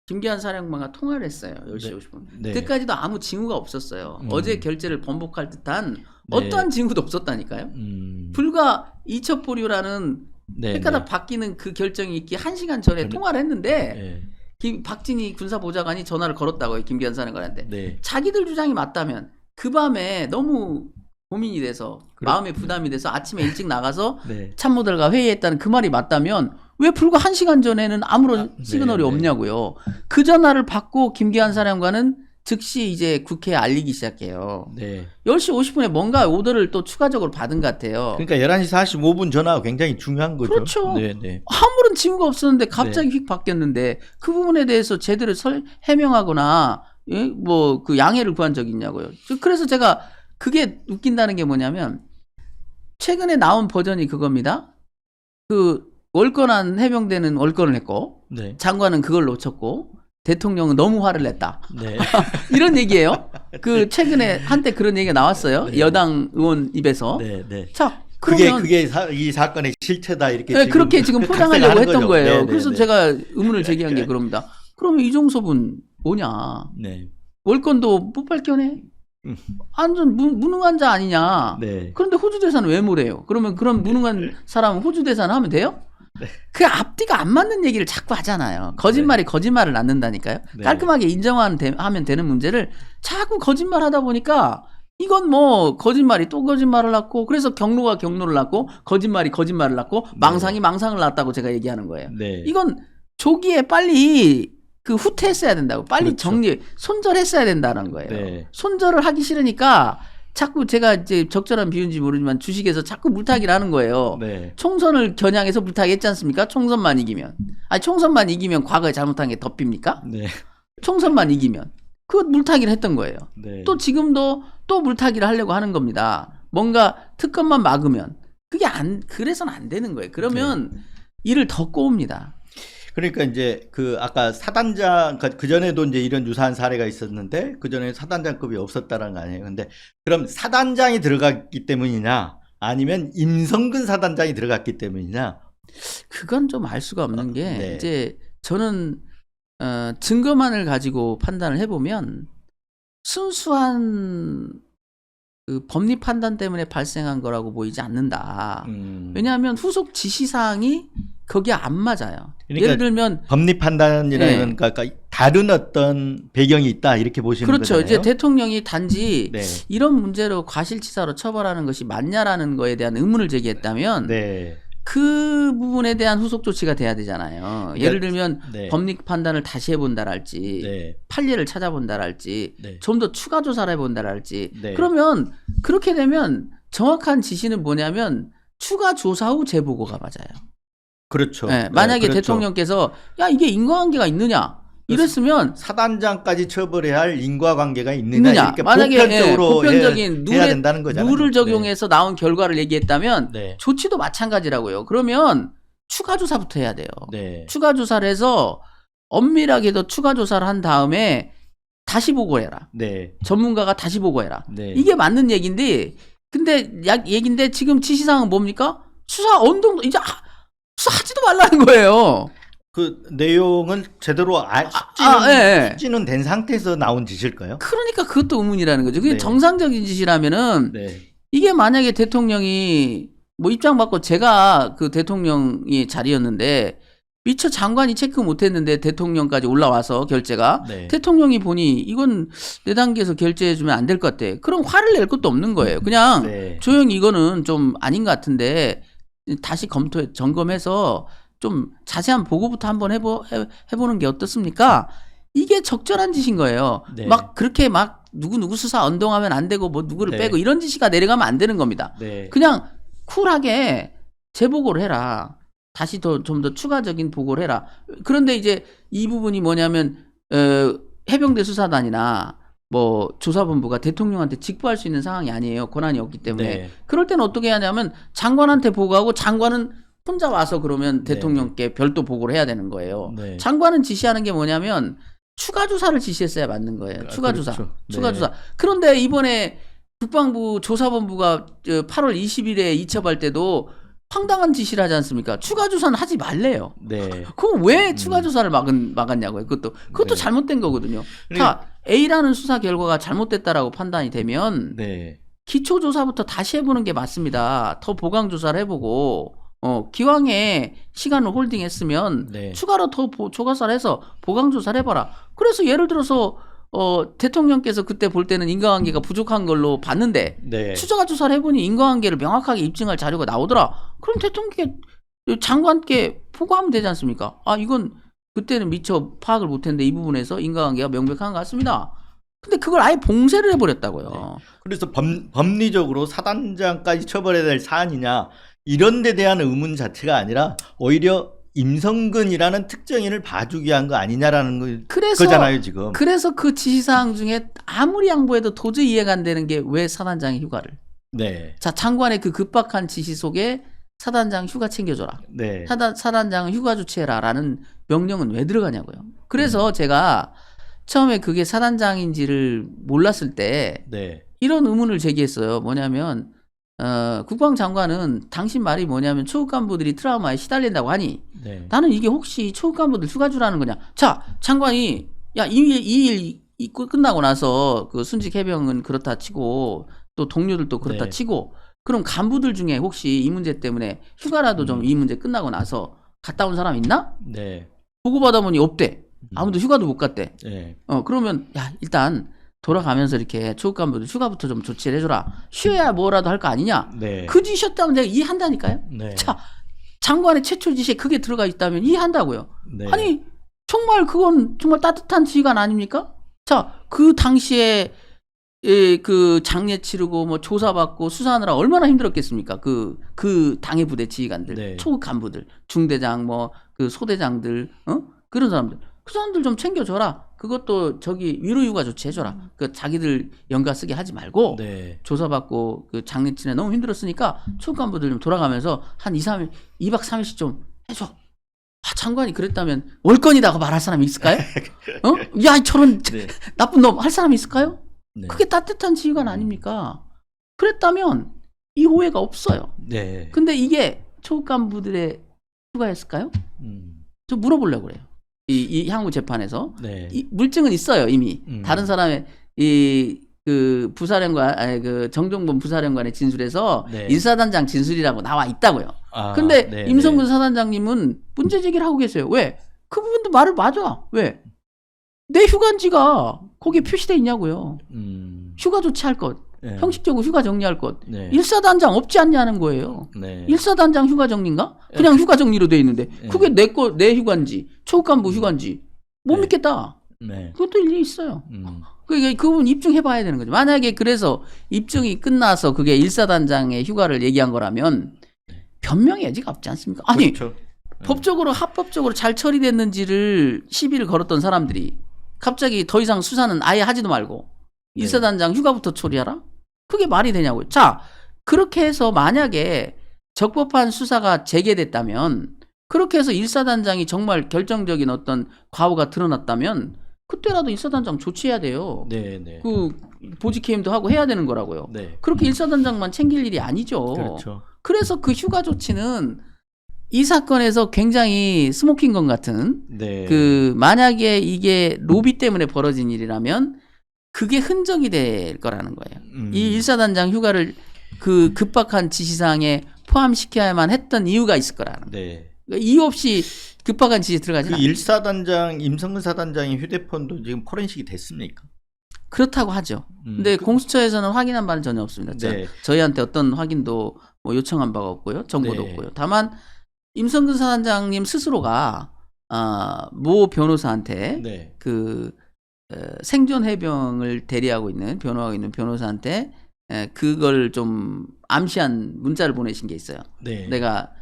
김기한 사령관과 통화를 했어요. 10시 50분. 네. 그때까지도 아무 징후가 없었어요. 어제 결재를 번복할 듯한 어떠한 징후도 없었다니까요. 불과 이첩보류라는 네. 헷가닥 바뀌는 그 결정이 있기 1시간 전에 통화를 했는데 네. 박진희 군사보좌관이 전화를 걸었다고요. 김기한 사령관한테. 네. 자기들 주장이 맞다면 그 밤에 너무 고민이 돼서 마음에 부담이 돼서 아침에 일찍 나가서 네. 참모들과 회의했다는 그 말이 맞다면 왜 불과 1시간 전에는 아무런 시그널이 없냐고요. 그 전화를 받고 김기한 사령관은 즉시 이제 국회에 알리기 시작해요. 네. 10시 50분에 뭔가 오더를 또 추가적으로 받은 것 같아요. 그러니까 11시 45분 전화가 굉장히 중요한 거죠. 그렇죠. 네, 네. 아무런 징후가 없었는데 갑자기 휙 바뀌었는데 그 부분에 대해서 제대로 해명하거나 그 양해를 구한 적이 있냐고요. 그래서 제가 그게 웃긴다는 게 뭐냐면 최근에 나온 버전이 그겁니다. 월권한 해병대는 월권을 했고 네. 장관은 그걸 놓쳤고 대통령은 너무 화를 냈다. 네. 이런 얘기예요. 최근에 한때 그런 얘기가 나왔어요. 네. 여당 의원 입에서. 네, 네. 자, 그러면 이 사건의 실체다 이렇게 네, 그렇게 지금 포장하려고 각색을 했던 하는 거예요. 거죠. 네, 그래서 네, 제가 의문을 제기한 게 그럽니다. 그러면 이종섭은 뭐냐? 네. 월권도 못 밝혀내? 완전 무능한 자 아니냐? 네. 그런데 호주 대사는 왜 뭐래요? 그러면 그런 무능한 사람은 호주 대사는 하면 돼요? 네. 그 앞뒤가 안 맞는 얘기를 자꾸 하잖아요. 거짓말이 거짓말을 낳는다니까요. 네. 깔끔하게 인정하면 되는 문제를 자꾸 거짓말 하다 보니까 이건 뭐 거짓말이 또 거짓말을 낳고 그래서 경로가 경로를 낳고 거짓말이 거짓말을 낳고 망상이 망상을 낳았다고 제가 얘기하는 거예요. 네. 이건 조기에 빨리 후퇴했어야 된다고. 빨리 그렇죠. 손절했어야 된다는 거예요. 네. 손절을 하기 싫으니까 자꾸 제가 이제 적절한 비유인지 모르지만 주식에서 자꾸 물타기를 하는 거예요. 네. 총선을 겨냥해서 물타기 했지 않습니까? 총선만 이기면. 아니, 총선만 이기면 과거에 잘못한 게 덮입니까? 네. 총선만 이기면. 그것 물타기를 했던 거예요. 네. 또 지금도 또 물타기를 하려고 하는 겁니다. 뭔가 특검만 막으면. 그래서는 안 되는 거예요. 그러면 일을 더 꼬웁니다. 그러니까 이제 아까 사단장 그 전에도 이제 이런 유사한 사례가 있었는데 그 전에 사단장급이 없었다는 거 아니에요. 근데 그럼 사단장이 들어갔기 때문이냐 아니면 임성근 사단장이 들어갔기 때문이냐? 그건 좀 알 수가 없는 게 네. 이제 저는 증거만을 가지고 판단을 해보면 순수한 법리 판단 때문에 발생한 거라고 보이지 않는다. 왜냐하면 후속 지시사항이 거기에 안 맞아요. 그러니까 예를 들면 법리 판단이라는 그러니까 다른 어떤 배경이 있다 이렇게 보시는 그렇죠. 거잖아요. 이제 대통령이 단지 네. 이런 문제로 과실치사로 처벌하는 것이 맞냐라는 거에 대한 의문을 제기했다면 네. 그 부분에 대한 후속 조치가 돼야 되잖아요. 예를 들면 네. 법리 판단을 다시 해본다랄지 네. 판례를 찾아본다랄지 네. 좀 더 추가 조사를 해본다랄지 네. 그러면 그렇게 되면 정확한 지시는 뭐냐면 추가 조사 후 재보고가 맞아요. 그렇죠. 네, 만약에 그렇죠. 대통령께서 야 이게 인과관계가 있느냐 이랬으면 사단장까지 처벌해야 할 인과관계가 있느냐 이렇게 만약에 보편적으로 보편적인 해야 된다는 거잖아요. 룰을 적용해서 나온 결과를 얘기했다면 네. 조치도 마찬가지라고요. 그러면 추가 조사부터 해야 돼요. 네. 추가 조사를 해서 엄밀하게 더 추가 조사를 한 다음에 다시 보고해라. 네. 전문가가 다시 보고해라. 네. 이게 맞는 얘기인데, 얘기인데 지금 지시사항은 뭡니까? 수사 언동 이제 수사하지도 말라는 거예요. 그 내용을 제대로 숙지는 된 상태에서 나온 지시일까요? 그러니까 그것도 의문이라는 거죠. 그게 네. 정상적인 지시라면은 네. 이게 만약에 대통령이 뭐 입장 받고 제가 그 대통령이 자리였는데 미처 장관이 체크 못했는데 대통령까지 올라와서 결재가 네. 대통령이 보니 이건 내 단계에서 결재해주면 안 될 것 같아. 그럼 화를 낼 것도 없는 거예요. 그냥 네. 조용히 이거는 좀 아닌 것 같은데 다시 점검해서 좀 자세한 보고부터 한번 해보는 게 어떻습니까? 이게 적절한 짓인 거예요. 네. 막 그렇게 막 누구 수사 언동하면 안 되고 뭐 누구를 네. 빼고 이런 지시가 내려가면 안 되는 겁니다. 네. 그냥 쿨하게 재보고를 해라. 다시 좀 더 추가적인 보고를 해라. 그런데 이제 이 부분이 뭐냐면 해병대 수사단이나 뭐 조사본부가 대통령한테 직보할 수 있는 상황이 아니에요. 권한이 없기 때문에. 네. 그럴 때는 어떻게 하냐면 장관한테 보고하고 장관은 혼자 와서 그러면 네. 대통령께 별도 보고를 해야 되는 거예요. 네. 장관은 지시하는 게 뭐냐면 추가 조사를 지시했어야 맞는 거예요. 추가 조사. 그렇죠. 추가 네. 조사. 그런데 이번에 국방부 조사본부가 8월 20일에 이첩할 때도 황당한 지시를 하지 않습니까? 추가 조사는 하지 말래요. 네. 그럼 왜 추가 조사를 막았냐고요. 그것도 네. 잘못된 거거든요. 그러니까- 자, A라는 수사 결과가 잘못됐다라고 판단이 되면 네. 기초 조사부터 다시 해보는 게 맞습니다. 더 보강 조사를 해보고 기왕에 시간을 홀딩했으면 네. 추가로 더 조사를 해서 보강 조사를 해봐라. 그래서 예를 들어서 대통령께서 그때 볼 때는 인과관계가 부족한 걸로 봤는데 네. 추가 조사를 해보니 인과관계를 명확하게 입증할 자료가 나오더라. 그럼 대통령께 장관께 보고하면 되지 않습니까? 아 이건 그때는 미처 파악을 못했는데 이 부분에서 인과관계가 명백한 것 같습니다. 근데 그걸 아예 봉쇄를 해버렸다고요. 네. 그래서 법리적으로 사단장까지 처벌해야 될 사안이냐 이런 데 대한 의문 자체가 아니라 오히려 임성근이라는 특정인을 봐주기 위한 거 아니냐라는 거잖아요 지금. 그래서 그 지시사항 중에 아무리 양보해도 도저히 이해가 안 되는 게 왜 사단장의 휴가를. 네. 자, 장관의 그 급박한 지시 속에 사단장 휴가 챙겨줘라. 네. 사단장은 휴가 조치해라라는 명령은 왜 들어가냐고요. 그래서 제가 처음에 그게 사단장인지를 몰랐을 때 네. 이런 의문을 제기했어요. 뭐냐면 국방장관은 당신 말이 뭐냐면 초급 간부들이 트라우마에 시달린다고 하니 네. 나는 이게 혹시 초급 간부들 휴가 주라는 거냐. 자, 장관이 야, 이 일 끝나고 나서 그 순직 해병은 그렇다 치고 또 동료들도 그렇다 네. 치고 그럼 간부들 중에 혹시 이 문제 때문에 휴가라도 좀 이 문제 끝나고 나서 갔다 온 사람 있나? 네. 보고받아 보니 없대. 아무도 휴가도 못 갔대. 네. 그러면 야, 일단 돌아가면서 이렇게 초급 간부들 휴가부터 좀 조치를 해줘라. 쉬어야 뭐라도 할 거 아니냐. 네. 그 지시였다면 내가 이해한다니까요. 네. 자, 장관의 최초 지시에 그게 들어가 있다면 이해한다고요. 네. 아니 정말 그건 정말 따뜻한 지휘관 아닙니까? 자, 그 당시에 그 장례 치르고 뭐 조사받고 수사하느라 얼마나 힘들었겠습니까? 그 당해 부대 지휘관들, 네. 초급 간부들, 중대장 뭐 그 소대장들, 그런 사람들, 그 사람들 좀 챙겨줘라. 그것도 위로 휴가 조치해줘라. 그 자기들 연가 쓰게 하지 말고 네. 조사받고 그 장례 치르 너무 힘들었으니까 초급 간부들 좀 돌아가면서 한 2박 3일씩 좀 해줘. 아, 장관이 그랬다면 월권이다고 말할 사람이 있을까요? 야, 저런 네. 나쁜 놈 할 사람이 있을까요? 네. 그게 따뜻한 지휘관 아닙니까? 그랬다면 이 오해가 없어요. 네. 근데 이게 초급 간부들의 휴가였을까요? 저 물어보려고 그래요. 이 향후 재판에서 네. 이 물증은 있어요 이미. 다른 사람의 그 부사령관, 그 정종범 부사령관의 진술에서 네. 일사단장 진술이라고 나와 있다고요. 아, 근데 네, 임성근 네. 사단장님은 문제 제기를 하고 계세요. 왜? 그 부분도 말을 맞아. 왜? 내 휴관지가 거기에 표시돼 있냐고요. 휴가 조치할 것, 네. 형식적으로 휴가 정리할 것. 네. 일사단장 없지 않냐는 거예요. 네. 일사단장 휴가 정리인가? 그냥 휴가 정리로 돼 있는데 네. 그게 내 휴관지, 초급간부 휴관지 못 네. 믿겠다. 네. 그것도 일리 있어요. 그 부분 입증해 봐야 되는 거죠. 만약에 그래서 입증이 끝나서 그게 일사단장의 휴가를 얘기한 거라면 변명의 여지가 없지 않습니까? 아니 그렇죠. 법적으로 합법적으로 잘 처리됐는지를 시비를 걸었던 사람들이 갑자기 더 이상 수사는 아예 하지도 말고 네. 일사단장 휴가부터 처리하라? 그게 말이 되냐고요. 자, 그렇게 해서 만약에 적법한 수사가 재개됐다면, 그렇게 해서 일사단장이 정말 결정적인 어떤 과오가 드러났다면 그때라도 일사단장 조치해야 돼요. 네, 네. 그 보직해임도 하고 해야 되는 거라고요. 네. 그렇게 일사단장만 챙길 일이 아니죠. 그렇죠. 그래서 그 휴가 조치는 이 사건에서 굉장히 스모킹건 같은 네. 그 만약에 이게 로비 때문에 벌어진 일이라면 그게 흔적이 될 거라는 거예요. 이 일사단장 휴가를 그 급박한 지시사항에 포함시켜야만 했던 이유가 있을 거라는 거예요. 네. 그러니까 이유 없이 급박한 지시 들어가지 그 않아요. 일사단장 임성근 사단장의 휴대폰도 지금 포렌식이 됐습니까? 그렇다고 하죠. 근데 공수처에서는 확인한 바는 전혀 없습니다. 네. 저희한테 어떤 확인도 뭐 요청한 바가 없고요. 정보도 네. 없고요. 다만 임성근 사단장님 스스로가 모 변호사한테 네. 그 생존 해병을 대리하고 있는 변호하고 있는 변호사한테 그걸 좀 암시한 문자를 보내신 게 있어요. 네. 내가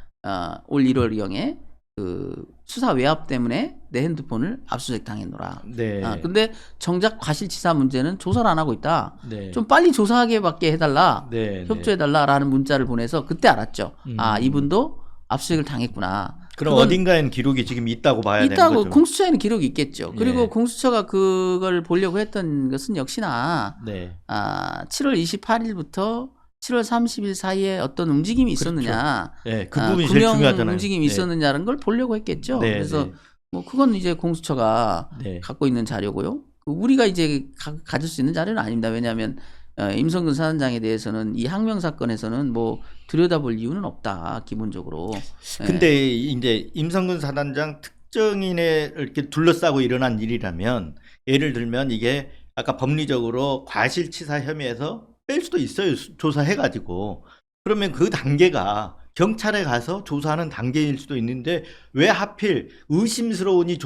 올 1월경에 그 수사 외압 때문에 내 핸드폰을 압수수색 당했노라. 네. 근데 정작 과실치사 문제는 조사를 안 하고 있다. 네. 좀 빨리 조사하게밖에 해달라. 네. 협조해달라라는 문자를 보내서 그때 알았죠. 이분도 압수수색을 당했구나. 그럼 어딘가에는 기록이 지금 있다고 봐야 되는 있다고 거죠. 공수처에는 기록이 있겠죠. 그리고 예. 공수처가 그걸 보려고 했던 것은 역시나 네. 7월 28일부터 7월 30일 사이에 어떤 움직임이 있었느냐, 네, 그 부분이 제일 구명 중요하잖아요. 움직임이 네. 있었느냐는 걸 보려고 했겠죠. 네, 그래서 네. 뭐 그건 이제 공수처가 네. 갖고 있는 자료고요. 우리가 이제 가질 수 있는 자료는 아닙니다. 왜냐하면 임성근 사단장에 대해서는 이 항명 사건에서는 뭐 들여다볼 이유는 없다. 기본적으로. 근데 이제 임성근 사단장 특정인에 이렇게 둘러싸고 일어난 일이라면, 예를 들면 이게 아까 법리적으로 과실치사 혐의에서 뺄 수도 있어요. 조사해가지고. 그러면 그 단계가 경찰에 가서 조사하는 단계일 수도 있는데 왜 하필 의심스러우니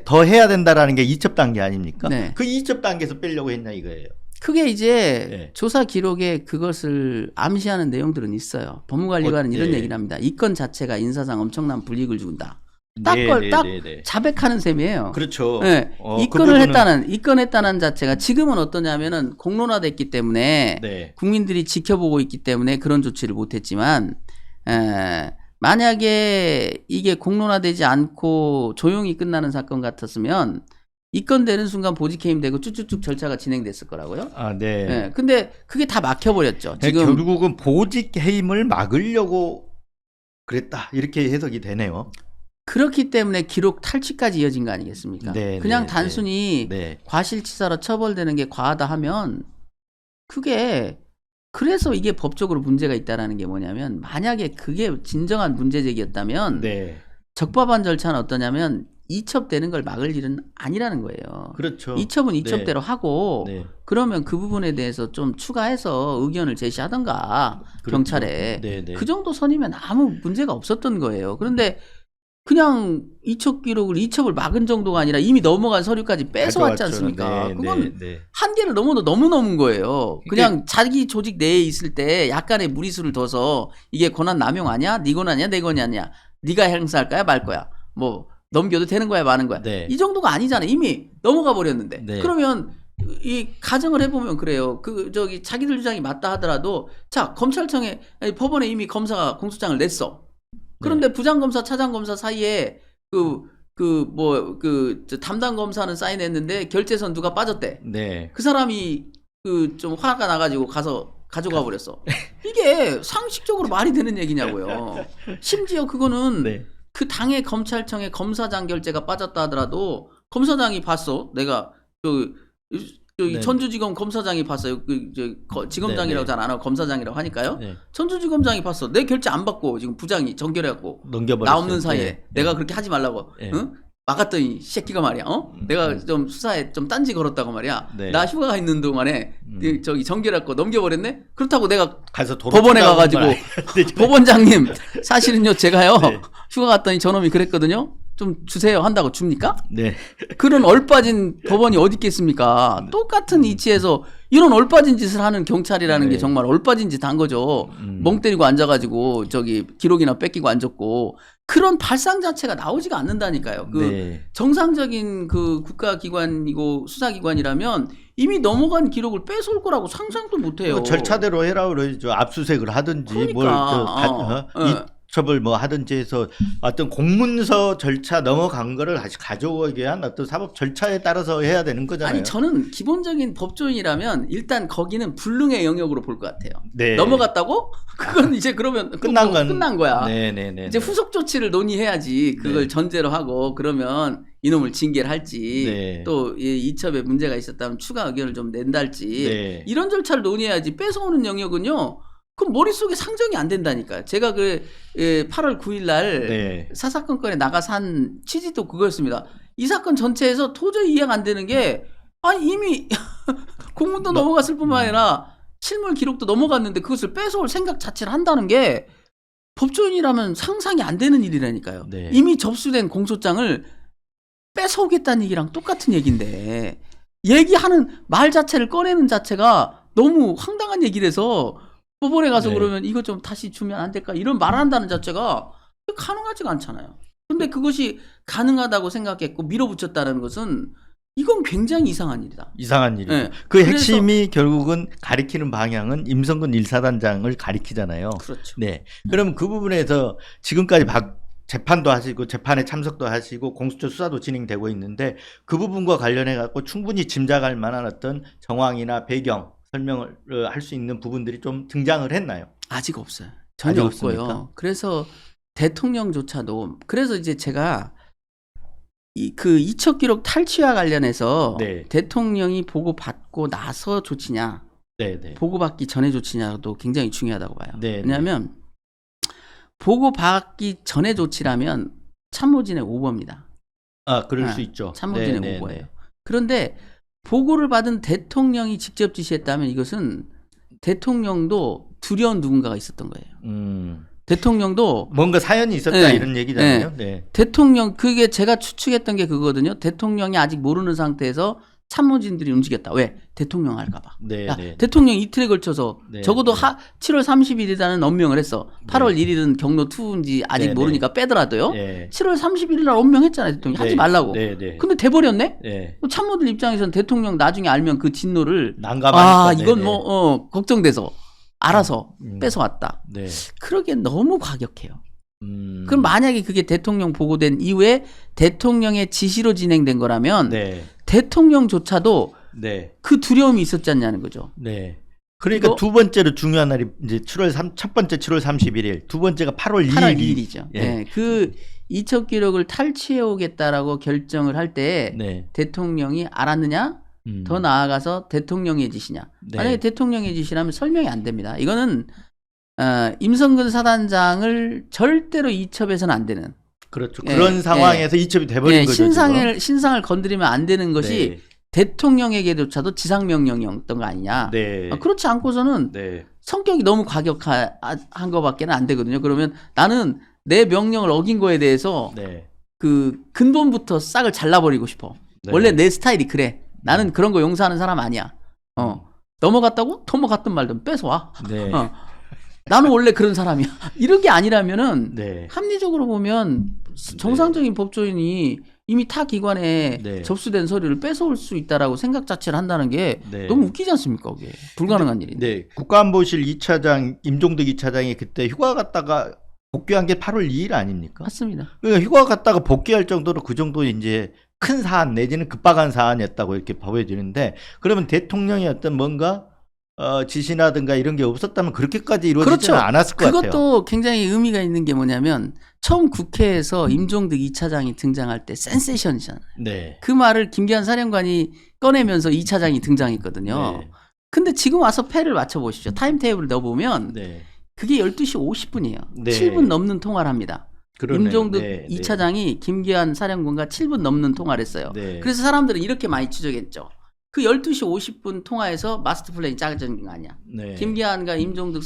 더 해야 된다라는 게 이첩 단계 아닙니까? 네. 그 이첩 단계에서 빼려고 했냐 이거예요. 그게 이제 네. 조사 기록에 그것을 암시하는 내용들은 있어요. 법무관리관은 이런 네. 얘기를 합니다. 이 건 자체가 인사상 엄청난 불이익을 준다. 네, 딱 네, 네. 자백하는 셈이에요. 그렇죠. 네. 그 입건을 부분은- 입건했다는 자체가 지금은 어떠냐면은 공론화됐기 때문에 네. 국민들이 지켜보고 있기 때문에 그런 조치를 못했지만 만약에 이게 공론화되지 않고 조용히 끝나는 사건 같았으면 입건되는 순간 보직해임되고 쭉쭉쭉 절차가 진행됐을 거라고요. 네. 네. 근데 그게 다 막혀버렸죠. 지금 결국은 보직 해임을 막으려고 그랬다 이렇게 해석이 되네요. 그렇기 때문에 기록 탈취까지 이어진 거 아니겠습니까? 네, 그냥 네, 단순히 네. 과실치사로 처벌되는 게 과하다 하면 그게 그래서 이게 법적으로 문제가 있다라는 게 뭐냐면 만약에 그게 진정한 문제 제기였다면 네. 적법한 절차는 어떠냐면 이첩되는 걸 막을 일은 아니라는 거예요. 그렇죠. 이첩은 이첩대로 하고 네. 그러면 그 부분에 대해서 좀 추가해서 의견을 제시하던가 그렇죠. 경찰에 네, 네. 그 정도 선이면 아무 문제가 없었던 거예요. 그런데 그냥 이첩 기록을 이첩을 막은 정도가 아니라 이미 넘어간 서류까지 뺏어왔지 가져왔죠. 않습니까? 네, 그건 네, 네. 한계를 너무 넘은 거예요. 그냥 자기 조직 내에 있을 때 약간의 무리수를 둬서 이게 권한 남용 아니야? 네 권한이야? 내 권한이야? 네가 행사할 거야? 말 거야? 뭐 넘겨도 되는 거야? 마는 거야? 네. 이 정도가 아니잖아요. 이미 넘어가 버렸는데. 네. 그러면 이 가정을 해보면 그래요. 자기들 주장이 맞다 하더라도 자 검찰청에 법원에 이미 검사가 공소장을 냈어. 그런데 부장검사, 차장검사 사이에 담당 검사는 사인했는데 결재선 누가 빠졌대. 네. 그 사람이 좀 화가 나가지고 가서 가져가 버렸어. 이게 상식적으로 말이 되는 얘기냐고요. 심지어 그거는 네. 그 당의 검찰청에 검사장 결재가 빠졌다 하더라도 검사장이 봤어. 내가 네. 전주지검 검사장이 봤어요. 지검장이라고 네, 네. 잘 안 하고 검사장이라고 하니까요. 네. 전주지검장이 봤어. 내 결재 안 받고 지금 부장이 정결해갖고 넘겨버렸어요. 나 없는 사이에 네. 내가 그렇게 하지 말라고 네. 응? 막았더니 새끼가 말이야. 내가 좀 수사에 좀 딴지 걸었다고 말이야. 네. 나 휴가가 있는 동안에 정결해갖고 넘겨버렸네. 그렇다고 내가 가서 법원에 가가지고 법원장님 사실은요 제가요 네. 휴가 갔더니 저놈이 그랬거든요. 좀 주세요 한다고 줍니까? 네. 그런 얼빠진 법원이 어디 있겠습니까? 똑같은 이치에서 이런 얼빠진 짓을 하는 경찰이라는 네. 게 정말 얼빠진 짓 한 거죠. 멍 때리고 앉아가지고 기록이나 뺏기고 앉았고 그런 발상 자체가 나오지가 않는다니까요. 그 네. 정상적인 그 국가기관이고 수사기관이라면 이미 넘어간 기록을 뺏어올 거라고 상상도 못해요. 절차대로 해라 그러죠. 압수수색을 하든지 그러니까. 이첩을 뭐 하든지 해서 어떤 공문서 절차 넘어간 거를 다시 가져오기 위한 어떤 사법 절차에 따라서 해야 되는 거잖아요. 아니 저는 기본적인 법조인이라면 일단 거기는 불능의 영역으로 볼 것 같아요. 네. 넘어갔다고? 그건 이제 그러면 끝난 끝난 거야. 네네네. 이제 후속 조치를 논의해야지 그걸 네. 전제로 하고 그러면 이놈을 징계를 할지 네. 또 이첩에 문제가 있었다면 추가 의견을 좀 낸달지 네. 이런 절차를 논의해야지 뺏어오는 영역은요. 그럼 머릿속에 상정이 안 된다니까요. 제가 8월 9일 날 네. 사사건건에 나가서 한 취지도 그거였습니다. 이 사건 전체에서 도저히 이해가 안 되는 게 아니 이미 공문도 넘어갔을 뿐만 아니라 실물 기록도 넘어갔는데 그것을 뺏어올 생각 자체를 한다는 게 법조인이라면 상상이 안 되는 일이라니까요. 네. 이미 접수된 공소장을 뺏어오겠다는 얘기랑 똑같은 얘기인데 얘기하는 말 자체를 꺼내는 자체가 너무 황당한 얘기라서 법원에 가서 네. 그러면 이거 좀 다시 주면 안 될까 이런 말을 한다는 자체가 가능하지가 않잖아요. 근데 그것이 가능하다고 생각했고 밀어붙였다는 것은 이건 굉장히 이상한 일이다. 이상한 일이죠. 네. 그 핵심이 결국은 가리키는 방향은 임성근 1사단장을 가리키잖아요. 그렇죠. 네. 그럼 그 부분에서 지금까지 재판도 하시고 재판에 참석도 하시고 공수처 수사도 진행되고 있는데 그 부분과 관련해 갖고 충분히 짐작할 만한 어떤 정황이나 배경 설명을 할 수 있는 부분들이 좀 등장을 했나요? 아직 없어요. 전혀 아직 없고요. 없습니까? 그래서 대통령조차도 그래서 이제 제가 그 이첩 기록 탈취와 관련해서 네. 대통령이 보고받고 나서 조치냐, 네, 네. 보고받기 전에 조치냐도 굉장히 중요하다고 봐요. 네, 왜냐하면 보고받기 전에 조치라면 참모진의 오버입니다. 아, 그럴 네. 수 있죠. 참모진의 네, 네, 오버예요. 네. 그런데 보고를 받은 대통령이 직접 지시했다면 이것은 대통령도 두려운 누군가가 있었던 거예요. 대통령도 뭔가 사연이 있었다 네. 이런 얘기잖아요. 네. 대통령 그게 제가 추측했던 게 그거거든요. 대통령이 아직 모르는 상태에서 참모진들이 움직였다. 왜? 대통령 할까봐. 네, 야, 네. 대통령 이틀에 걸쳐서 네, 적어도 네. 7월 30일이라는 언명을 했어. 8월 1일은 경로 2인지 아직 네, 모르니까 빼더라도요. 네. 7월 31일 날 언명했잖아요. 대통령이 하지 말라고. 네, 네. 근데 돼버렸네? 네. 참모들 입장에서는 대통령 나중에 알면 그 진노를 난감하니까. 이건 네네. 뭐 걱정돼서 알아서 음. 뺏어왔다. 네. 그러기엔 너무 과격해요. 그럼 만약에 그게 대통령 보고된 이후에 대통령의 지시로 진행된 거라면 네. 대통령조차도 네. 그 두려움이 있었지 않냐는 거죠. 네. 그러니까 이거- 두 번째로 중요한 날이 이제 첫 번째 7월 31일, 두 번째가 8월 8월 2일이 2일이죠. 예. 네. 그 이첩 기록을 탈취해 오겠다라고 결정을 할 때 네. 대통령이 알았느냐? 더 나아가서 대통령의 지시냐? 네. 만약에 대통령의 지시라면 설명이 안 됩니다. 이거는 임성근 사단장을 절대로 이첩해서는 안 되는. 그렇죠. 예, 그런 상황에서 이첩이 돼버린 거죠. 신상을 건드리면 안 되는 것이 네. 대통령에게조차도 지상명령이었던 거 아니냐. 네. 그렇지 않고서는 네. 성격이 너무 과격한 것밖에는 안 되거든요. 그러면 나는 내 명령을 어긴 거에 대해서 네. 그 근본부터 싹을 잘라버리고 싶어. 네. 원래 내 스타일이 그래. 나는 그런 거 용서하는 사람 아니야. 넘어갔다고? 넘어갔든 말든 뺏어와. 네. 나는 원래 그런 사람이야. 이런 게 아니라면은 네. 합리적으로 보면 정상적인 법조인이 이미 타 기관에 네. 접수된 서류를 뺏어올 수 있다라고 생각 자체를 한다는 게 네. 너무 웃기지 않습니까? 그게 불가능한 일인데. 네. 국가안보실 2차장 임종득 2차장이 그때 휴가 갔다가 복귀한 게 8월 2일 아닙니까? 맞습니다. 그러니까 휴가 갔다가 복귀할 정도로 그 정도 이제 큰 사안 내지는 급박한 사안이었다고 이렇게 보여지는데 그러면 대통령의 어떤 뭔가 지시라든가 이런 게 없었다면 그렇게까지 이루어지지는 그렇죠. 않았을 것 같아요. 그것도 굉장히 의미가 있는 게 뭐냐면 처음 국회에서 임종득 2차장이 등장할 때 센세이션이잖아요. 네. 그 말을 김기한 사령관이 꺼내면서 2차장이 등장했거든요. 네. 근데 지금 와서 패를 맞춰보십시오. 타임테이블을 넣어보면 네. 그게 12시 50분이에요. 네. 7분 넘는 통화를 합니다. 그러네요. 임종득 네, 2차장이 김기한 사령관과 7분 넘는 통화를 했어요. 네. 그래서 사람들은 이렇게 많이 추적했죠. 그 12시 50분 통화에서 마스터 플랜이 짜여진 거 아니야. 네. 김기한과 임종득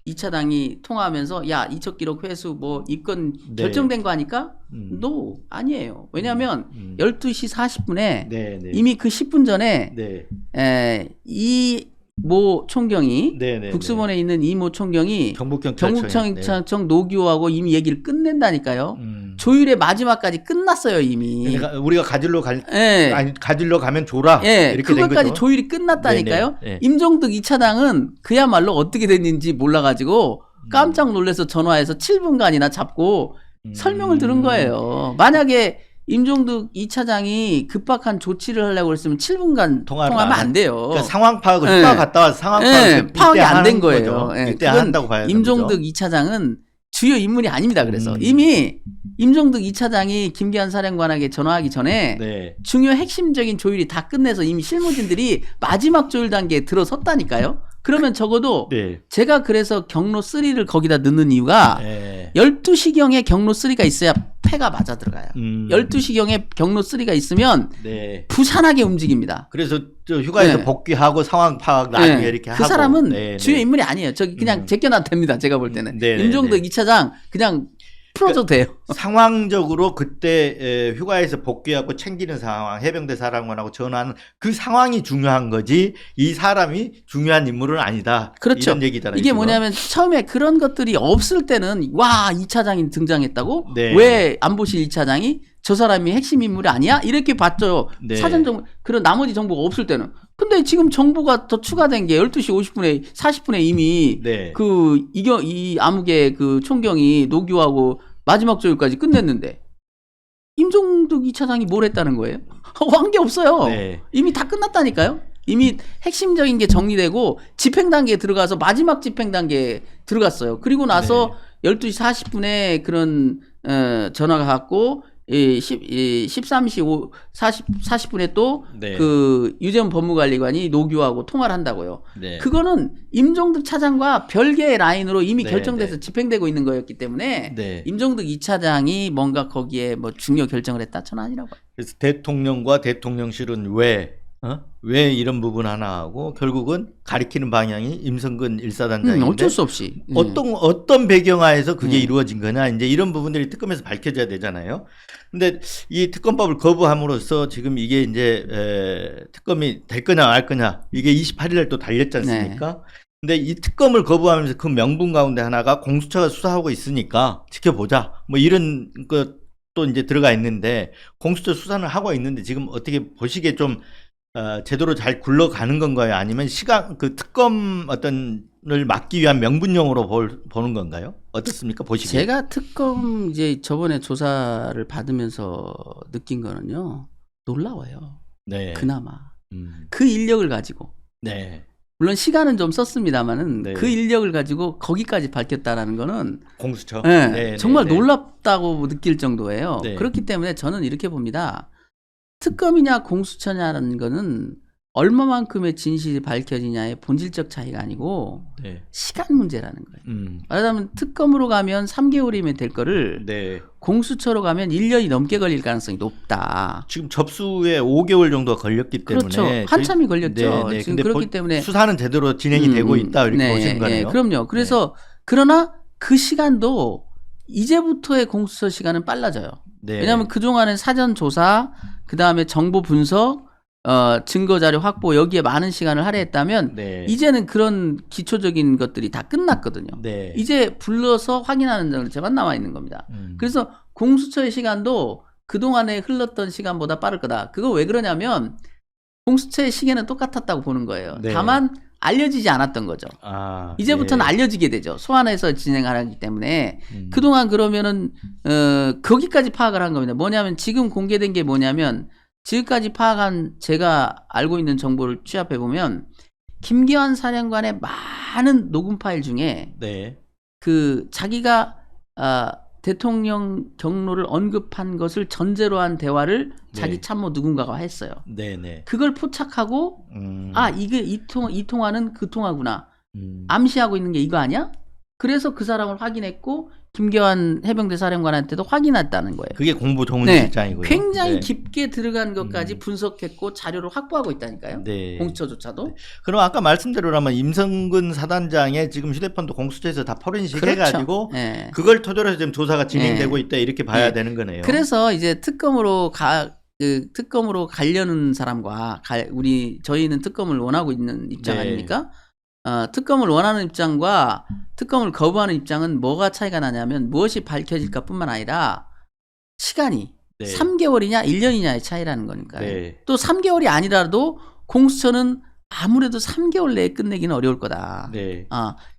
2차장이 통화하면서 야 이첩 기록 회수 뭐 입건 네. 결정된 거 아니까? No, 아니에요. 왜냐하면 12시 40분에 네, 네. 이미 그 10분 전에 네. 이 모 총경이 네네. 북수본에 있는 이 모 총경이 경북경찰청 노교하고 이미 얘기를 끝낸다니까요. 조율의 마지막까지 끝났어요 이미. 그러니까 우리가 가지러 예. 아니 가지러 가면 줘라. 예, 이렇게 된 그것까지 거죠. 조율이 끝났다니까요. 네네. 네. 임종득 2차장은 그야말로 어떻게 됐는지 몰라가지고 깜짝 놀라서 전화해서 7분간이나 잡고 설명을 들은 거예요. 만약에 임종득 2차장이 급박한 조치를 하려고 했으면 7분간 통화하면 안 돼요. 그러니까 상황 파악을 예. 휴가 갔다 와서 상황 파악을 파악이 안 된 거예요. 예, 이때 그건 한다고 봐야 되는 임종득 거죠. 2차장은 주요 인물이 아닙니다. 그래서 이미 임종득 2차장이 김기한 사령관에게 전화하기 전에 네. 중요 핵심적인 조율이 다 끝내서 이미 실무진들이 마지막 조율 단계에 들어섰다니까요. 그러면 적어도 네. 제가 그래서 경로 3를 거기다 넣는 이유가 네. 12시경에 경로 3가 있어야 패가 맞아 들어가요. 12시경에 경로 3가 있으면 네. 부산하게 움직입니다. 그래서 저 휴가에서 네. 복귀하고 상황 파악 나중에 이렇게 하고 그 사람은 네, 주요 네. 인물이 아니에요. 저기 그냥 제껴놔도 됩니다. 제가 볼 때는. 네, 네, 임종득 네. 2차장 그냥 풀어도 돼요. 상황적으로 그때 휴가에서 복귀하고 챙기는 상황, 해병대 사령관하고 전화하는 그 상황이 중요한 거지 이 사람이 중요한 인물은 아니다. 그렇죠. 이런 얘기잖아요. 이게 지금. 뭐냐면 처음에 그런 것들이 없을 때는 와 2차장이 등장했다고? 네. 왜 안보실 2차장이 저 사람이 핵심 인물이 아니야? 이렇게 봤죠. 네. 사전 정보 그런 나머지 정보가 없을 때는. 근데 지금 정보가 더 추가된 게 12시 50분에 40분에 이미 네. 이 암흑의 그 총경이 노교하고 마지막 조율까지 끝냈는데 임종득 2차장이 뭘 했다는 거예요? 한 게 없어요. 네. 이미 다 끝났다니까요. 이미 핵심적인 게 정리되고 집행 단계에 들어가서 마지막 집행 단계에 들어갔어요. 그리고 나서 12시 40분에 그런 전화가 갔고 13시 40분에 또 네. 그 유재훈 법무관리관이 노교하고 통화를 한다고요. 네. 그거는 임종득 차장과 별개의 라인으로 이미 네, 결정돼서 네. 집행되고 있는 거였기 때문에 네. 임종득 2차장이 뭔가 거기에 뭐 중요 결정을 했다 저는 아니라고 봐요. 그래서 대통령과 대통령실은 왜 이런 부분 하나 하고 결국은 가리키는 방향이 임성근 1사단장인데 어쩔 수 없이 어떤 배경하에서 그게 이루어진 거냐 이제 이런 부분들이 특검에서 밝혀져야 되잖아요. 근데 이 특검법을 거부함으로써 지금 이게 이제 특검이 될 거냐 말 거냐 이게 28일에 또 달렸지 않습니까? 근데 이 특검을 거부하면서 그 명분 가운데 하나가 공수처가 수사하고 있으니까 지켜보자 뭐 이런 것도 이제 들어가 있는데 공수처 수사는 하고 있는데 지금 어떻게 보시기에 좀 제대로 잘 굴러가는 건가요? 아니면 그 특검 을 막기 위한 명분용으로 보는 건가요? 어떻습니까? 보시기에. 제가 특검 이제 저번에 조사를 받으면서 느낀 거는요. 놀라워요. 네. 그나마 그 인력을 가지고 네. 물론 시간은 좀 썼습니다만은 네. 그 인력을 가지고 거기까지 밝혔다라는 거는 공수처. 네, 정말 놀랍다고 느낄 정도예요. 네. 그렇기 때문에 저는 이렇게 봅니다. 특검이냐 공수처냐라는 거는 얼마만큼의 진실이 밝혀지냐의 본질적 차이가 아니고 네. 시간 문제라는 거예요. 말하자면 특검으로 가면 3개월이면 될 거를 네. 공수처로 가면 1년이 넘게 걸릴 가능성이 높다. 지금 접수에 5개월 정도가 걸렸기 때문에 그렇죠. 한참이 걸렸죠. 네, 네. 지금 근데 그렇기 때문에 수사는 제대로 진행이 되고 있다 이렇게 보시는 거네요. 그럼요. 그래서 그러나 그 시간도 이제부터의 공수처 시간은 빨라져요. 네. 왜냐하면 그동안은 사전 조사, 그 다음에 정보 분석, 증거 자료 확보 여기에 많은 시간을 할애했다면 네. 이제는 그런 기초적인 것들이 다 끝났거든요. 네. 이제 불러서 확인하는 절차만 남아 있는 겁니다. 그래서 공수처의 시간도 그동안에 흘렀던 시간보다 빠를 거다. 그거 왜 그러냐면 공수처의 시계는 똑같았다고 보는 거예요. 네. 다만 알려지지 않았던 거죠. 이제부터는 알려지게 되죠. 소환해서 진행하기 때문에 그동안 그러면은 거기까지 파악을 한 겁니다. 뭐냐면 지금 공개된 게 뭐냐면 지금까지 파악한 제가 알고 있는 정보를 취합해 보면 김기환 사령관의 많은 녹음 파일 중에 네. 그 자기가 대통령 경로를 언급한 것을 전제로 한 대화를 자기 참모 누군가가 했어요. 네네. 그걸 포착하고 이게 이 통화는 그 통화구나. 암시하고 있는 게 이거 아니야? 그래서 그 사람을 확인했고 김기환 해병대 사령관한테도 확인했다는 거예요. 그게 공보조문실장이고요. 굉장히 깊게 들어간 것까지 분석했고 자료를 확보하고 있다니까요. 네. 공수처조차도. 네. 그럼 아까 말씀대로라면 임성근 사단장의 지금 휴대폰도 공수처에서 다 포렌식 해가지고 그걸 토대로 해서 지금 조사가 진행되고 있다 이렇게 봐야 되는 거네요. 그래서 이제 특검으로 그 특검으로 가려는 사람과 저희는 특검을 원하고 있는 입장 네. 아닙니까? 특검을 원하는 입장과 특검을 거부하는 입장은 뭐가 차이가 나냐면 무엇이 밝혀질까뿐만 아니라 시간이 네. 3개월이냐 1년이냐의 차이라는 거니까요. 네. 또 3개월이 아니라도 공수처는 아무래도 3개월 내에 끝내기는 어려울 거다. 네.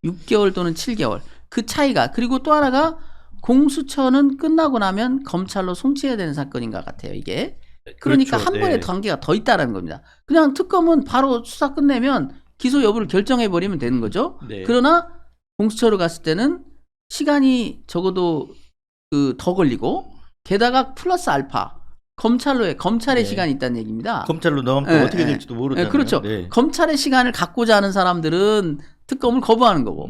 6개월 또는 7개월. 그 차이가. 그리고 또 하나가 공수처는 끝나고 나면 검찰로 송치해야 되는 사건인 것 같아요, 이게. 그러니까 그렇죠. 한 번의 단계가 더 있다는 겁니다. 그냥 특검은 바로 수사 끝내면 기소 여부를 결정해버리면 되는 거죠. 네. 그러나 공수처로 갔을 때는 시간이 적어도 더 걸리고 게다가 플러스 알파 검찰의 네. 시간이 있다는 얘기입니다. 검찰로 넘으면 또 네, 어떻게 네. 될지도 모르잖아요. 그렇죠. 네. 검찰의 시간을 갖고자 하는 사람들은 특검을 거부하는 거고,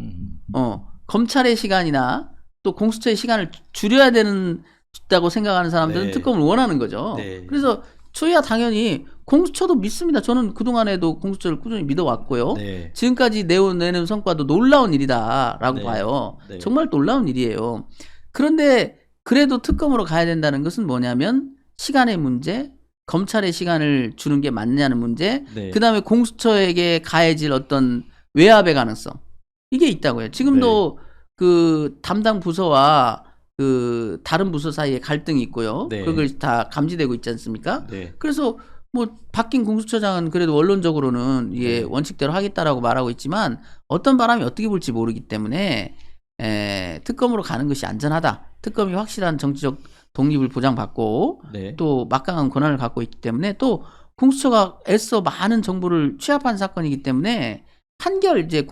검찰의 시간이나 또 공수처의 시간을 줄여야 된다고 생각하는 사람들은 네. 특검을 원하는 거죠. 네. 그래서 저희야 당연히 공수처도 믿습니다. 저는 그동안에도 공수처를 꾸준히 믿어왔고요. 네. 지금까지 내는 성과도 놀라운 일이다라고 네. 봐요. 네. 정말 놀라운 일이에요. 그런데 그래도 특검으로 가야 된다는 것은 뭐냐면 시간의 문제, 검찰의 시간을 주는 게 맞냐는 문제, 네. 그다음에 공수처에게 가해질 어떤 외압의 가능성 이게 있다고요. 지금도 그 담당 부서와 그 다른 부서 사이에 갈등이 있고요. 네. 그걸 다 감지되고 있지 않습니까? 네. 그래서 뭐 바뀐 공수처장은 그래도 원론적으로는 이게 네. 원칙대로 하겠다라고 말하고 있지만 어떤 바람이 어떻게 불지 모르기 때문에 특검으로 가는 것이 안전하다. 특검이 확실한 정치적 독립을 보장받고 네. 또 막강한 권한을 갖고 있기 때문에 또 공수처가 애써 많은 정보를 취합한 사건이기 때문에 판결 이제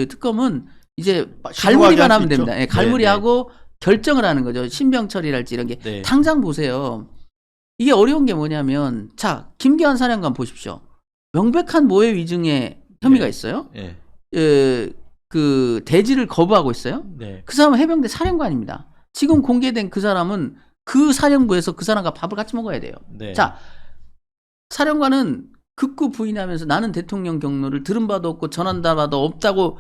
특검은 이제 갈무리만 하면 됩니다. 예, 갈무리하고 결정을 하는 거죠. 신병철이랄지 이런 게. 네. 당장 보세요. 이게 어려운 게 뭐냐면 자 김기환 사령관 보십시오. 명백한 모해 위증의 혐의가 네. 있어요. 네. 그 대지를 거부하고 있어요. 네. 그 사람은 해병대 사령관입니다. 지금 공개된 그 사람은 그 사령부에서 그 사람과 밥을 같이 먹어야 돼요. 네. 자, 사령관은 극구 부인하면서 나는 대통령 경로를 들은 바도 없고 전한 바도 없다고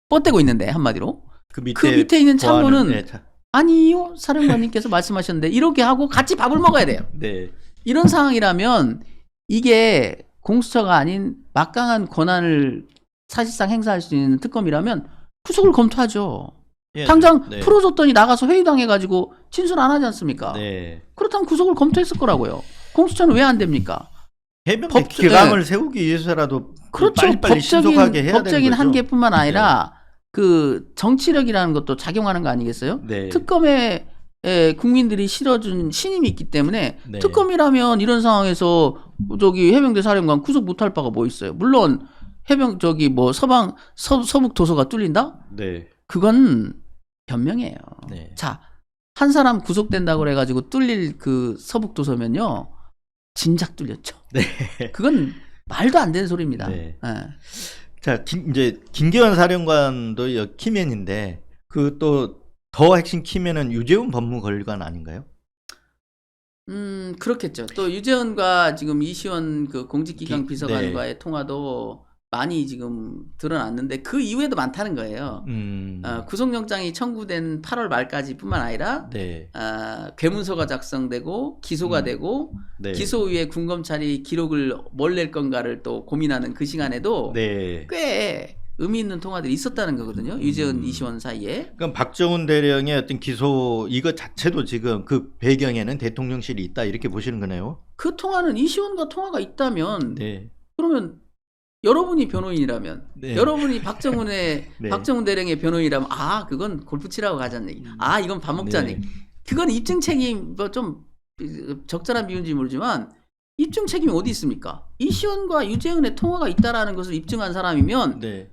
뻗대고 있는데 한마디로 그 밑에 있는 참모는 네. 아니요 사령관님께서 말씀하셨는데 이렇게 하고 같이 밥을 먹어야 돼요. 네. 이런 상황이라면 이게 공수처가 아닌 막강한 권한을 사실상 행사할 수 있는 특검이라면 구속을 검토하죠. 예, 당장 네. 풀어줬더니 나가서 회의당해가지고 진술 안 하지 않습니까? 네. 그렇다면 구속을 검토했을 거라고요. 공수처는 왜 안 됩니까? 해병대 기강을 세우기 위해서라도 그렇죠. 빨리빨리 신속하게 해야 법적인 되는 거죠. 한계뿐만 아니라 그 정치력이라는 것도 작용하는 거 아니겠어요? 네. 특검에 국민들이 실어준 신임이 있기 때문에 네. 특검이라면 이런 상황에서 저기 해병대 사령관 구속 못할 바가 뭐 있어요? 물론 서북 도서가 뚫린다? 네. 그건 변명이에요. 네. 자, 한 사람 구속된다고 그래가지고 뚫릴 그 서북 도서면요 진작 뚫렸죠. 네. 그건 말도 안 되는 소리입니다. 네. 예. 자, 이제 김기환 사령관도 키맨인데 그 또 더 핵심 키맨은 유재훈 법무관리관 아닌가요? 그렇겠죠. 또 유재현과 지금 이시원 그 공직기강 비서관과의 네. 통화도 많이 지금 드러났는데 그 이후에도 많다는 거예요. 구속영장이 청구된 8월 말까지뿐만 아니라 네. 괴문서가 작성되고 기소가 되고 네. 기소 후에 군검찰이 기록을 뭘 낼 건가를 또 고민하는 그 시간에도 네. 꽤 의미 있는 통화들이 있었다는 거거든요. 유재현, 이시원 사이에. 그럼 박정훈 대령의 어떤 기소 이것 자체도 지금 그 배경에는 대통령실이 있다 이렇게 보시는 거네요. 그 통화는 이시원과 통화가 있다면 네. 그러면 여러분이 변호인이라면 네. 여러분이 박정훈의 네. 박정훈 대령의 변호인이라면 그건 골프 치라고 가자는 얘기. 이건 밥 먹자는 네. 얘기. 그건 입증 책임 뭐 좀 적절한 비유인지 모르지만 입증 책임이 어디 있습니까? 이시원과 유재현의 통화가 있다라는 것을 입증한 사람이면 네.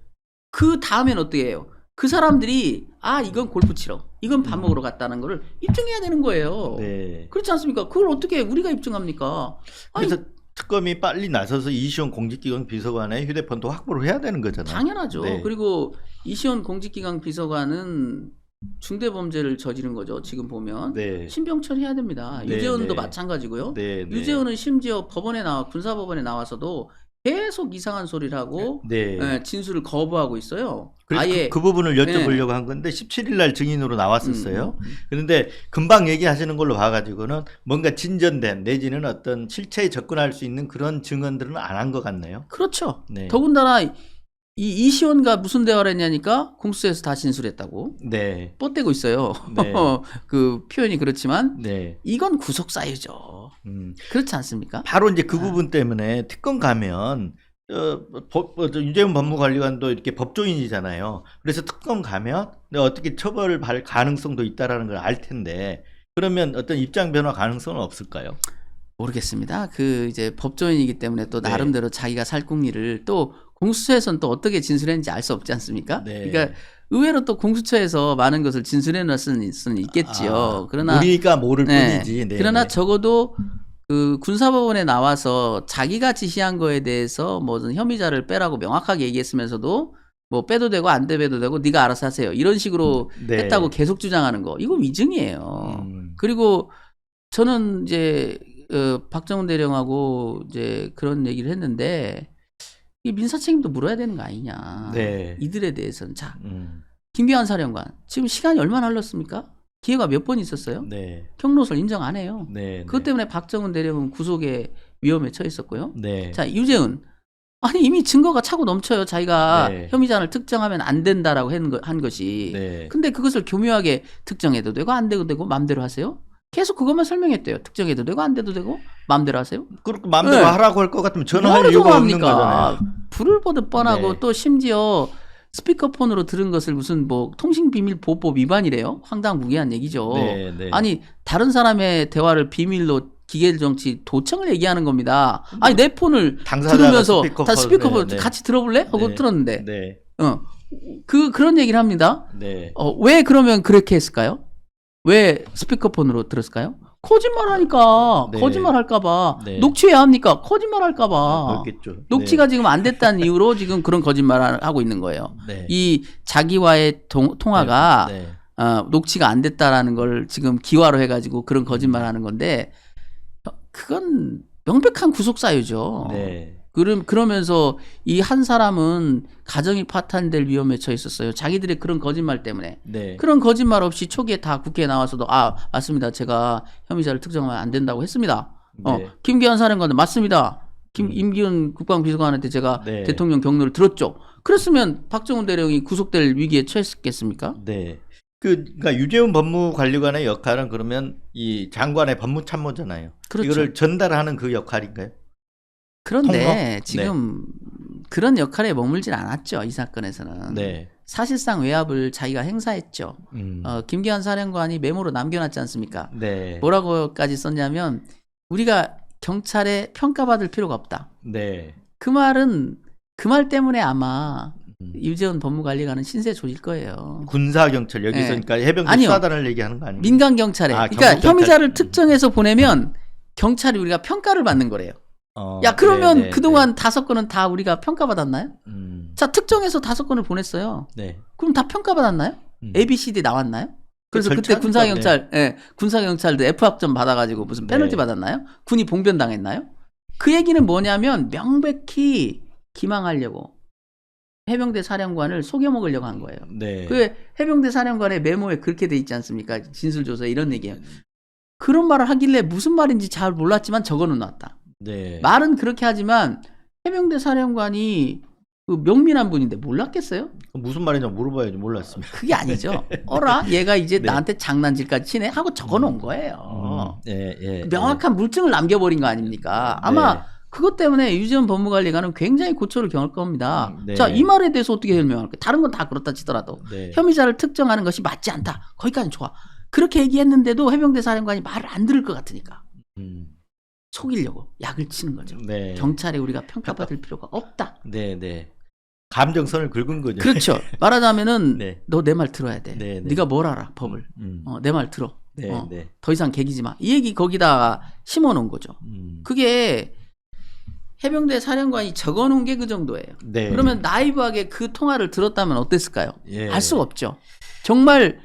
그 다음엔 어떻게 해요? 그 사람들이 이건 골프 치러, 이건 밥 먹으러 갔다는 거를 입증해야 되는 거예요. 네. 그렇지 않습니까? 그걸 어떻게 우리가 입증합니까? 그래서 특검이 빨리 나서서 이시원 공직기강 비서관의 휴대폰도 확보를 해야 되는 거잖아요. 당연하죠. 네. 그리고 이시원 공직기강 비서관은 중대범죄를 저지른 거죠. 지금 보면 네. 신병철 해야 됩니다. 네, 유재현도 네. 마찬가지고요. 네, 네. 유재현은 심지어 법원에 군사법원에 나와서도 계속 이상한 소리를 하고 네. 예, 진술을 거부하고 있어요. 그래서 아예 그 부분을 여쭤보려고 한 건데 17일 날 증인으로 나왔었어요. 음. 그런데 금방 얘기하시는 걸로 봐가지고는 뭔가 진전된 내지는 어떤 실체에 접근할 수 있는 그런 증언들은 안 한 것 같네요. 그렇죠. 네. 더군다나 이시원과 무슨 대화를 했냐니까 공수처에서 다 진술했다고 네. 뻗대고 있어요. 네. 그 표현이 그렇지만 네. 이건 구속 사유죠. 그렇지 않습니까? 바로 이제 그 부분 때문에 특검 가면 유재훈 법무관리관도 이렇게 법조인이잖아요. 그래서 특검 가면 어떻게 처벌을 받을 가능성도 있다라는 걸 알 텐데 그러면 어떤 입장 변화 가능성은 없을까요? 모르겠습니다. 그 이제 법조인이기 때문에 또 네. 나름대로 자기가 살궁리를 또 공수처에서는 또 어떻게 진술했는지 알 수 없지 않습니까? 네. 그러니까 의외로 또 공수처에서 많은 것을 진술해 놨을 수는 있겠지요. 그러나 우리가 모를 네. 뿐이지. 네. 그러나 네. 적어도 그 군사법원에 나와서 자기가 지시한 거에 대해서 무슨 혐의자를 빼라고 명확하게 얘기했으면서도 뭐 빼도 되고 안 빼도 되고 네가 알아서 하세요. 이런 식으로 네. 했다고 계속 주장하는 거. 이거 위증이에요. 음. 그리고 저는 이제 박정훈 대령하고 이제 그런 얘기를 했는데 이 민사 책임도 물어야 되는 거 아니냐. 네. 이들에 대해서는 자 김기환 사령관 지금 시간이 얼마나 흘렀습니까? 기회가 몇 번 있었어요? 네. 경로를 인정 안 해요. 네. 그것 때문에 박정훈 대령은 구속의 위험에 처했었고요. 네. 자, 유재훈. 아니 이미 증거가 차고 넘쳐요. 자기가 네. 혐의자를 특정하면 안 된다라고 한 것이. 네. 근데 그것을 교묘하게 특정해도 되고 안 돼도 되고 마음대로 하세요. 계속 그것만 설명했대요. 특정해도 되고 안 돼도 되고 마음대로 하세요. 그렇게 마음대로 네. 하라고 할 것 같으면 전화할 뭐하러 이유가 없는 전화합니까? 거잖아요. 불을 보듯 뻔하고 네. 또 심지어 스피커폰으로 들은 것을 무슨 뭐 통신비밀보호법 위반이래요. 황당무계한 얘기죠. 네, 네. 아니 다른 사람의 대화를 비밀로 기계정치 도청을 얘기하는 겁니다. 아니 내 폰을 당사자가 들으면서 스피커폰, 다 스피커폰 네, 네. 같이 들어볼래? 하고 네. 들었는데 네. 그런 얘기를 합니다. 네. 왜 그러면 그렇게 했을까요? 왜 스피커폰으로 들었을까요? 거짓말하니까 네. 거짓말할까봐 네. 녹취해야 합니까? 거짓말할까봐 그렇겠죠. 녹취가 지금 안 됐다는 이유로 지금 그런 거짓말을 하고 있는 거예요. 네. 이 자기와의 통화가 네. 녹취가 안 됐다라는 걸 지금 기화로 해가지고 그런 거짓말하는 건데 그건 명백한 구속 사유죠. 네. 그러면서 이 한 사람은 가정이 파탄될 위험에 처했었어요. 자기들의 그런 거짓말 때문에. 네. 그런 거짓말 없이 초기에 다 국회에 나와서도 맞습니다. 제가 혐의자를 특정하면 안 된다고 했습니다. 네. 김기환 사령관도 맞습니다. 임기훈 국방비서관한테 제가 네. 대통령 경로를 들었죠. 그랬으면 박정훈 대령이 구속될 위기에 처했겠습니까? 네. 그러니까 유재훈 법무관리관의 역할은 그러면 이 장관의 법무참모잖아요. 그렇죠. 이거를 전달하는 그 역할인가요? 그런데 통로? 지금 그런 역할에 머물질 않았죠. 이 사건에서는. 네. 사실상 외압을 자기가 행사했죠. 김기환 사령관이 메모로 남겨놨지 않습니까? 네. 뭐라고까지 썼냐면 우리가 경찰에 평가받을 필요가 없다. 네. 그 말은 그 말 때문에 아마 유재훈 법무관리관은 신세 조질 거예요. 군사경찰 여기서 네. 그러니까 해병대 아니요. 수사단을 얘기하는 거 아니에요? 민간 경찰에. 그러니까 경찰. 혐의자를 특정해서 보내면 경찰이 우리가 평가를 받는 거래요. 야 그러면 네, 네, 그동안 5건은 다 우리가 평가받았나요? 네. 자 특정해서 5건을 보냈어요. 네. 그럼 다 평가받았나요? ABCD 나왔나요? 그래서 그 그때 절차니까, 군사경찰, 군사경찰도 F합점 받아가지고 무슨 페널티 네. 받았나요? 군이 봉변당했나요? 그 얘기는 뭐냐면 명백히 기망하려고 해병대 사령관을 속여먹으려고 한 거예요. 네. 그 해병대 사령관의 메모에 그렇게 돼 있지 않습니까? 진술조서에 이런 얘기예요. 그런 말을 하길래 무슨 말인지 잘 몰랐지만 적어는 놨다. 네. 말은 그렇게 하지만 해병대 사령관이 그 명민한 분인데 몰랐겠어요? 무슨 말인지 물어봐야지 몰랐습니다. 그게 아니죠. 어라? 얘가 이제 네. 나한테 장난질까지 치네? 하고 적어놓은 거예요. 예, 예. 명확한 물증을 남겨버린 거 아닙니까? 아마 네. 그것 때문에 유재훈 법무관리관은 굉장히 고초를 겪을 겁니다. 네. 자, 이 말에 대해서 어떻게 설명할까요? 다른 건 다 그렇다 치더라도 네. 혐의자를 특정하는 것이 맞지 않다. 거기까지는 좋아. 그렇게 얘기했는데도 해병대 사령관이 말을 안 들을 것 같으니까 속이려고 약을 치는 거죠. 네. 경찰에 우리가 평가받을 필요가 없다. 네, 네. 감정선을 긁은 거죠. 그렇죠. 말하자면은 네. 너 내 말 들어야 돼. 네, 네. 네가 뭘 알아 법을. 내 말 들어. 네, 네. 더 이상 개기지 마. 이 얘기 거기다가 심어놓은 거죠. 그게 해병대 사령관이 적어놓은 게 그 정도예요. 네. 그러면 나이브하게 그 통화를 들었다면 어땠을까요? 예. 알 수가 없죠. 정말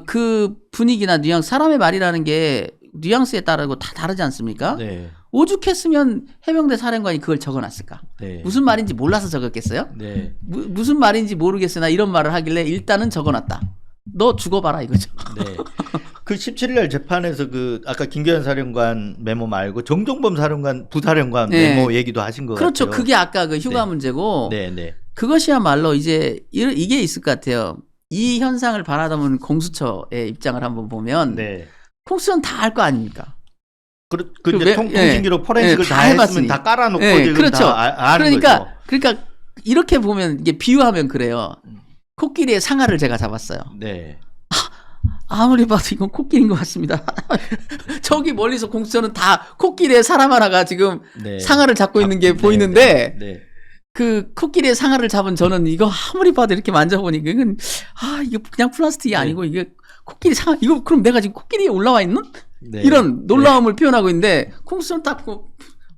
그 분위기나 뉘앙스, 사람의 말이라는 게 뉘앙스에 따르고 다 다르지 않습니까? 네. 오죽했으면 해병대 사령관이 그걸 적어놨을까? 네. 무슨 말인지 몰라서 적었겠어요? 네. 무슨 말인지 모르겠으나 이런 말을 하길래 일단은 적어놨다. 너 죽어봐라 이거죠. 네. 그 17일 날 재판에서 그 아까 김규현 사령관 메모 말고 정종범 사령관 부사령관 네. 메모 얘기도 하신 것 그렇죠. 같아요. 그게 아까 그 휴가 네. 문제고 네, 네. 그것이야말로 이제 이게 있을 것 같아요. 이 현상을 바라다보는 공수처의 입장을 한번 보면 네. 공수처는 다 알 거 아닙니까? 그 이제 왜- 통신기록 포렌식을 다 다 해봤으니. 했으면 다 깔아놓고 예, 지금 그렇죠. 다 아는 거죠. 그러니까 이렇게 보면 이게 비유하면 그래요. 코끼리의 상아를 제가 잡았어요. 네. 아무리 봐도 이건 코끼리인 것 같습니다. 저기 멀리서 공수처는 다 코끼리의 사람 하나가 지금 네. 상아를 잡고 있는 게 네, 보이는데 네. 그 코끼리의 상아를 잡은 저는 이거 아무리 봐도 이렇게 만져보니까 이건 이거 그냥 플라스틱이 아니고 이게 코끼리 상아 이거 그럼 내가 지금 코끼리에 올라와 있는 네. 이런 놀라움을 표현하고 있는데 공수처는 딱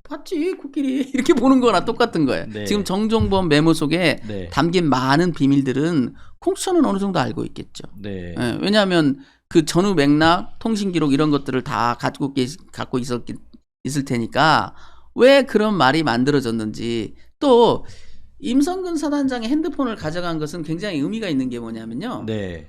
봤지 코끼리 이렇게 보는 거나 똑같은 거예요. 네. 지금 정종범 메모 속에 네. 담긴 많은 비밀들은 공수처는 어느 정도 알고 있겠죠. 네. 예, 왜냐하면 그 전후 맥락, 통신 기록 이런 것들을 다 갖고 있을 테니까 왜 그런 말이 만들어졌는지 또 임성근 사단장의 핸드폰을 가져간 것은 굉장히 의미가 있는 게 뭐냐면요. 네.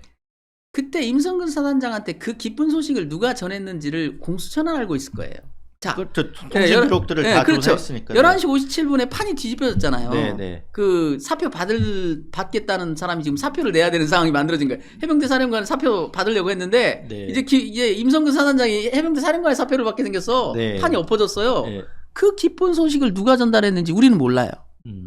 그때 임성근 사단장한테 그 기쁜 소식을 누가 전했는지를 공수처는 알고 있을 거예요. 자, 그렇죠. 통신 기록들을 다 그렇죠. 조사했으니까. 11시 57분에 판이 뒤집혀졌잖아요. 네, 네. 그 사표 받겠다는 사람이 지금 사표를 내야 되는 상황이 만들어진 거예요. 해병대 사령관은 사표 받으려고 했는데 네. 이제 임성근 사단장이 해병대 사령관의 사표를 받게 생겼어. 네. 판이 엎어졌어요. 네. 그 기쁜 소식을 누가 전달했는지 우리는 몰라요.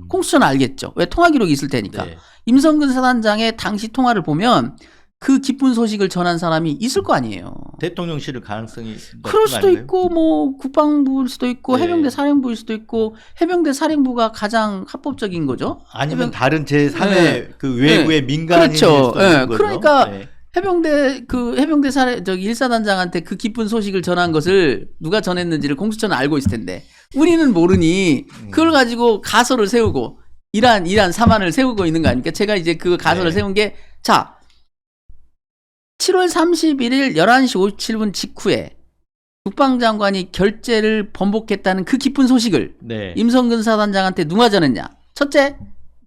공수처는 알겠죠. 왜 통화 기록이 있을 테니까. 네. 임성근 사단장의 당시 통화를 보면 그 기쁜 소식을 전한 사람이 있을 거 아니에요. 대통령실일 가능성이 그럴 수도 아닌가요? 있고 뭐 국방부일 수도 있고 네. 해병대 사령부일 수도 있고 해병대 사령부가 가장 합법적인 거죠. 아니면 다른 제3의 네. 그 외부의 네. 민간인일 그렇죠. 수도 있는 네. 거죠. 그러니까 네. 해병대 일사단장한테 그 기쁜 소식을 전한 것을 누가 전했는지를 공수처는 알고 있을 텐데 우리는 모르니 그걸 가지고 가설을 세우고 이란 사만을 세우고 있는 거 아닙니까? 제가 이제 그 가설을 네. 세운 게 자 7월 31일 11시 57분 직후에 국방장관이 결재를 번복했다는 그 기쁜 소식을 네. 임성근 사단장한테 누가 전했냐? 첫째,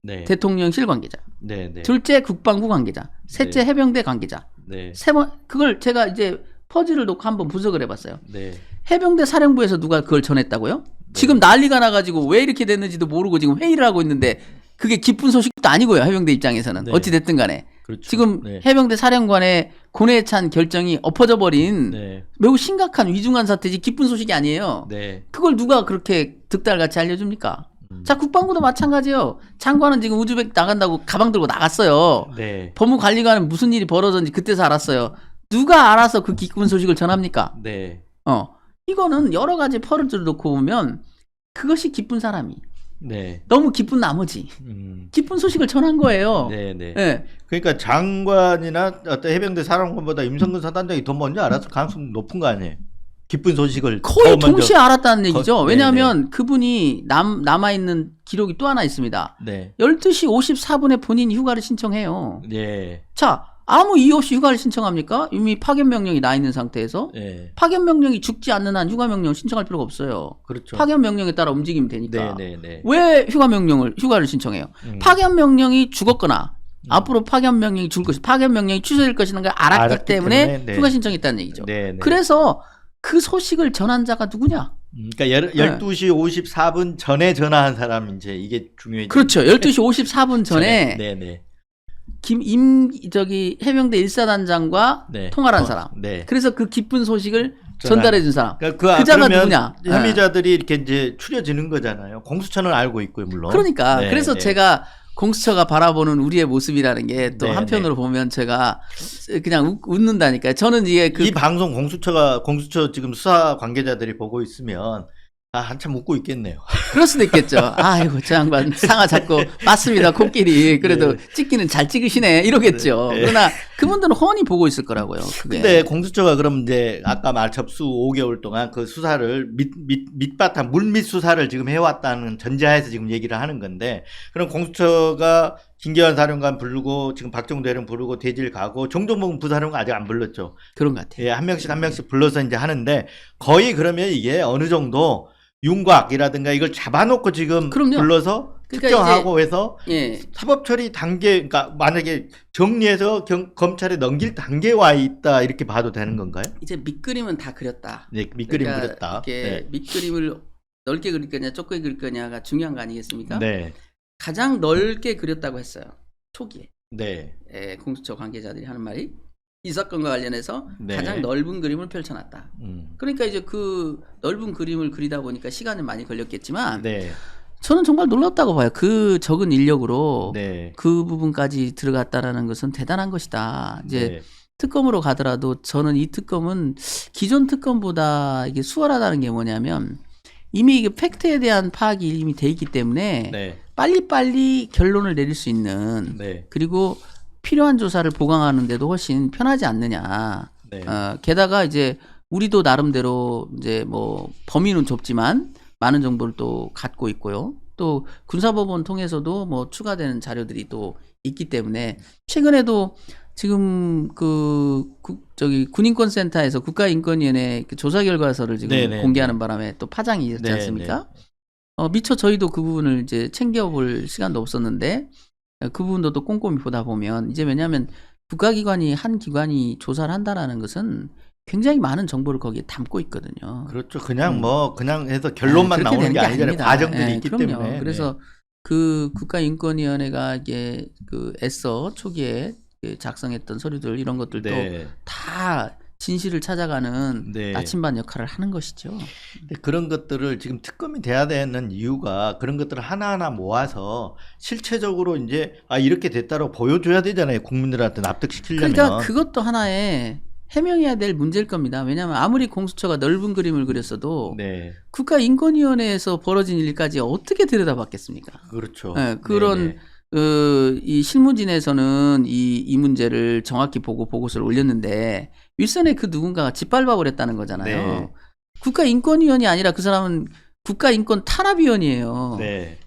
네. 대통령실 관계자. 네. 네. 둘째, 국방부 관계자. 셋째, 네. 해병대 관계자. 네. 그걸 제가 이제 퍼즐을 놓고 한번 분석을 해봤어요. 네. 해병대 사령부에서 누가 그걸 전했다고요? 지금 난리가 나가지고 왜 이렇게 됐는지도 모르고 지금 회의를 하고 있는데 그게 기쁜 소식도 아니고요. 해병대 입장에서는. 네. 어찌됐든 간에. 그렇죠. 지금 네. 해병대 사령관의 고뇌에 찬 결정이 엎어져 버린 네. 매우 심각한 위중한 사태지 기쁜 소식이 아니에요. 네. 그걸 누가 그렇게 득달같이 알려줍니까? 자, 국방부도 마찬가지예요. 장관은 지금 우즈벡 나간다고 가방 들고 나갔어요. 네. 법무관리관은 무슨 일이 벌어졌는지 그때서 알았어요. 누가 알아서 그 기쁜 소식을 전합니까? 네. 이거는 여러 가지 퍼즐을 놓고 보면 그것이 기쁜 사람이 네. 너무 기쁜 나머지 기쁜 소식을 전한 거예요. 네. 네. 예. 그러니까 장관이나 어떤 해병대 사령관보다 임성근 사단장이 더 먼저 알았을 가능성이 높은 거 아니에요? 기쁜 소식을 거의 더 먼저. 동시에 알았다는 얘기죠. 네, 왜냐하면 그분이 남아있는 기록이 또 하나 있습니다. 네. 12시 54분에 본인이 휴가를 신청해요. 네. 자, 아무 이유 없이 휴가를 신청합니까? 이미 파견 명령이 나 있는 상태에서 네. 파견 명령이 죽지 않는 한 휴가 명령을 신청할 필요가 없어요. 그렇죠. 파견 명령에 따라 움직이면 되니까. 네. 네. 네. 왜 휴가를 신청해요? 파견 명령이 죽었거나 앞으로 파견 명령이 죽을 것이 파견 명령이 취소될 것이라는 걸 알았기 때문에 네. 휴가 신청했다는 얘기죠. 네. 네. 그래서 그 소식을 전한 자가 누구냐? 그러니까 12시 54분 전에 전화한 사람 이제 이게 중요해요. 그렇죠. 12시 54분 전에 네, 네. 해병대 1사단장과 네. 통화를 한 사람. 네. 그래서 그 기쁜 소식을 전달해 준 사람. 그러니까 그 자가 그러면 누구냐? 혐의자들이 이렇게 이제 추려지는 거잖아요. 공수처는 알고 있고요, 물론. 그러니까 네, 그래서 네. 제가 공수처가 바라보는 우리의 모습이라는 게 또 네, 한편으로 보면 제가 그냥 웃는다니까요. 저는 이게 이 방송 공수처 지금 수사 관계자들이 보고 있으면 한참 웃고 있겠네요. 그럴 수도 있겠죠. 아이고 저 양반 상아 잡고 맞습니다 코끼리 그래도 네. 찍기는 잘 찍으시네 이러겠죠. 네. 그러나 그분들은 훤히 보고 있을 거라고요. 그게. 근데 공수처가 그럼 이제 아까 말 접수 5개월 동안 그 수사를 밑바탕 물밑 수사를 지금 해왔다는 전제하에서 지금 얘기를 하는 건데 그럼 공수처가 김기환 사령관 부르고 지금 박정도 대령 부르고 대질 가고 정종봉 부사령관 아직 안 불렀죠. 그런 것 같아요. 예, 한 명씩 불러서 이제 하는데 거의 그러면 이게 어느 정도 윤곽이라든가 이걸 잡아놓고 지금 그럼요. 불러서 그러니까 특정하고 해서 예. 사법 처리 단계, 그러니까 만약에 정리해서 검찰에 넘길 단계에 와 있다 이렇게 봐도 되는 건가요? 이제 밑그림은 다 그렸다. 네, 밑그림 그러니까 그렸다. 이렇게 네. 밑그림을 넓게 그릴 거냐 좁게 그릴 거냐가 중요한 거 아니겠습니까? 네, 가장 넓게 그렸다고 했어요. 초기에. 네, 예, 공수처 관계자들이 하는 말이 이 사건과 관련해서 네. 가장 넓은 그림을 펼쳐놨다. 그러니까 이제 그 넓은 그림을 그리다 보니까 시간은 많이 걸렸겠지만 네, 저는 정말 놀랍다고 봐요. 그 적은 인력으로 네, 그 부분까지 들어갔다라는 것은 대단한 것이다. 이제 네, 특검으로 가더라도 저는 이 특검은 기존 특검보다 이게 수월하다는 게 뭐냐면 이미 이게 팩트에 대한 파악이 이미 돼 있기 때문에 네, 빨리빨리 결론을 내릴 수 있는 네, 그리고 필요한 조사를 보강하는데도 훨씬 편하지 않느냐. 네, 게다가 이제 우리도 나름대로 이제 뭐 범위는 좁지만 많은 정보를 또 갖고 있고요. 또 군사법원 통해서도 뭐 추가되는 자료들이 또 있기 때문에 최근에도 지금 저기 군인권센터에서 국가인권위원회 그 조사 결과서를 지금 네네. 공개하는 바람에 또 파장이 있지 네네. 않습니까? 미처 저희도 그 부분을 이제 챙겨볼 시간도 없었는데 그 부분도 또 꼼꼼히 보다 보면 이제 왜냐하면 국가기관이 한 기관이 조사를 한다라는 것은 굉장히 많은 정보를 거기에 담고 있거든요. 그렇죠. 그냥 뭐 그냥 해서 결론만 그렇게 나오는 되는 게 게 아니잖아요. 아닙니다. 과정들이 있기 그럼요. 때문에. 그래서 그 국가인권위원회가 이게 그 애써 초기에 그 작성했던 서류들 이런 것들도 네. 다 진실을 찾아가는 네. 나침반 역할을 하는 것이죠. 근데 그런 것들을 지금 특검이 돼야 되는 이유가 그런 것들을 하나하나 모아서 실체적으로 이제 이렇게 됐다고 보여줘야 되잖아요. 국민들한테 납득시키려면. 그러니까 그것도 하나의 해명해야 될 문제일 겁니다. 왜냐하면 아무리 공수처가 넓은 그림을 그렸어도 네. 국가인권위원회에서 벌어진 일까지 어떻게 들여다봤겠습니까? 그렇죠. 네, 그런 네네. 이 실무진에서는 이 문제를 정확히 보고 보고서를 올렸는데 윌슨의 그 누군가가 짓밟아 버렸다는 거잖아요. 네. 국가인권위원이 아니라 그 사람은 국가인권 탄압위원이에요. 네.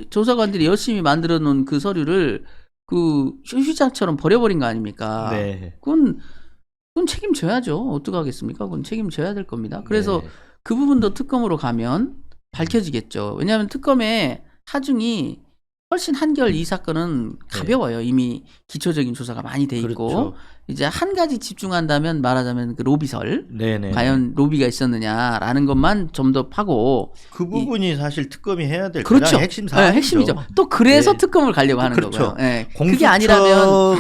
조사관들이 열심히 만들어 놓은 그 서류를 그 휴지장처럼 버려버린 거 아닙니까? 네. 그건 책임져야죠. 어떡하겠습니까? 그건 책임져야 될 겁니다. 그래서 네. 그 부분도 특검으로 가면 밝혀지겠죠. 왜냐하면 특검의 하중이 훨씬 한결 이 사건은 가벼워요. 이미 기초적인 조사가 많이 돼 있고 그렇죠. 이제 한 가지 집중한다면 말하자면 그 로비설 네네. 과연 로비가 있었느냐라는 것만 좀 더 파고 그 부분이 사실 특검이 해야 될 그렇죠. 가장 핵심 사항이죠. 핵심이죠. 또 그래서 네. 특검을 가려고 하는 그렇죠. 거고요. 네. 그게 아니라면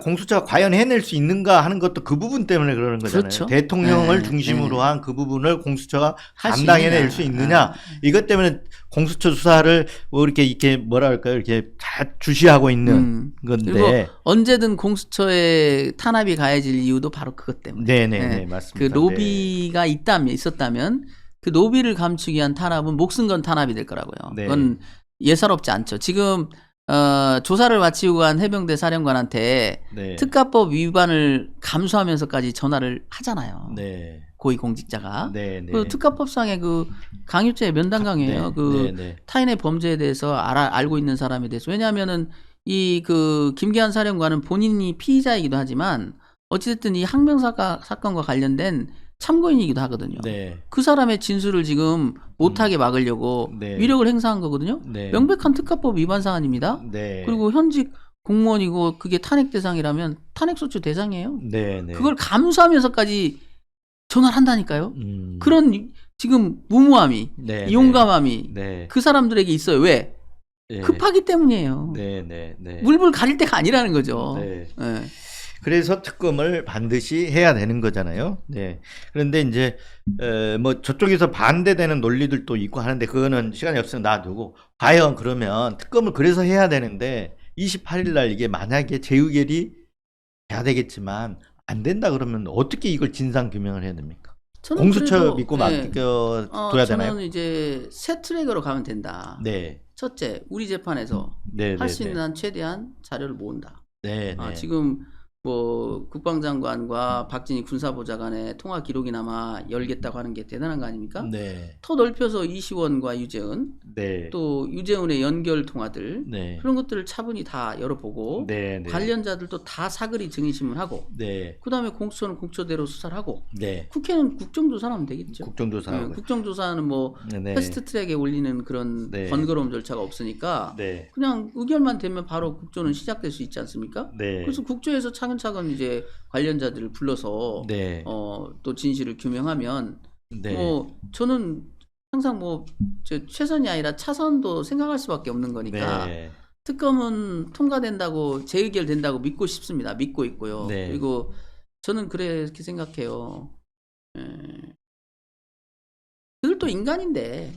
공수처가 과연 해낼 수 있는가 하는 것도 그 부분 때문에 그러는 거잖아요. 그렇죠. 대통령을 네, 중심으로 네. 한 그 부분을 공수처가 할수 감당해낼 수 있느냐. 아. 이것 때문에 공수처 수사를 뭐 이렇게 뭐라 할까요? 이렇게 잘 주시하고 있는 그리고 건데. 언제든 공수처에 탄압이 가해질 이유도 바로 그것 때문에. 네네, 네. 맞습니다. 그 로비가 있었다면 그 로비를 감추기 위한 탄압은 목숨 건 탄압이 될 거라고요. 네. 그건 예사롭지 않죠. 지금 조사를 마치고 간 해병대 사령관한테 네. 특가법 위반을 감수하면서까지 전화를 하잖아요. 네. 고위공직자가. 네. 네. 그 특가법상의 그 강요죄 면담강이에요. 네. 그 네. 타인의 범죄에 대해서 알고 있는 사람에 대해서. 왜냐하면은 이 그 김기환 사령관은 본인이 피의자이기도 하지만 어찌됐든 이 항명 사건과 관련된 참고인이기도 하거든요. 네. 그 사람의 진술을 지금 못하게 막으려고 네. 위력을 행사한 거거든요. 네. 명백한 특가법 위반 사안입니다. 네. 그리고 현직 공무원이고 그게 탄핵 대상이라면 탄핵소추 대상이에요. 네. 네. 그걸 감수하면서까지 전화를 한다니까요. 음. 그런 지금 무모함이, 네. 용감함이 네. 그 사람들에게 있어요. 왜? 네. 급하기 때문이에요. 네. 네. 네. 물불 가릴 때가 아니라는 거죠. 네. 네. 그래서 특검을 반드시 해야 되는 거잖아요. 네. 그런데 이제 뭐 저쪽에서 반대되는 논리들도 있고 하는데 그거는 시간이 없으면 놔두고 과연 그러면 특검을 그래서 해야 되는데 28일 날 이게 만약에 재의결이 돼야 되겠지만 안 된다 그러면 어떻게 이걸 진상 규명을 해야 됩니까? 저는 공수처 그래도, 믿고 네. 맡겨둬야 되나요? 저는 이제 새 트랙으로 가면 된다. 네. 첫째, 우리 재판에서 네. 할 수 있는 한 최대한 자료를 모은다. 네. 네. 지금 뭐 국방장관과 박진희 군사보좌관의 통화 기록이나마 열겠다고 하는 게 대단한 거 아닙니까? 네. 더 넓혀서 이시원과 유재은, 네. 또 유재은의 연결 통화들 네. 그런 것들을 차분히 다 열어보고 네. 네. 관련자들도 다 사그리 증인신문하고 네. 그다음에 공수처는 공수처대로 수사를 하고 네. 국회는 국정조사하면 되겠죠. 국정조사. 국정조사는 뭐 네. 패스트트랙에 올리는 그런 네. 번거로운 절차가 없으니까 네. 그냥 의결만 되면 바로 국조는 시작될 수 있지 않습니까? 네. 그래서 국조에서 차근차근 이제 관련자들을 불러서 네. 또 진실을 규명하면 네. 뭐 저는 항상 뭐 최선이 아니라 차선도 생각할 수밖에 없는 거니까 네. 특검은 통과된다고 재의결된다고 믿고 싶습니다. 믿고 있고요. 네. 그리고 저는 그렇게 생각해요. 그들도 인간인데,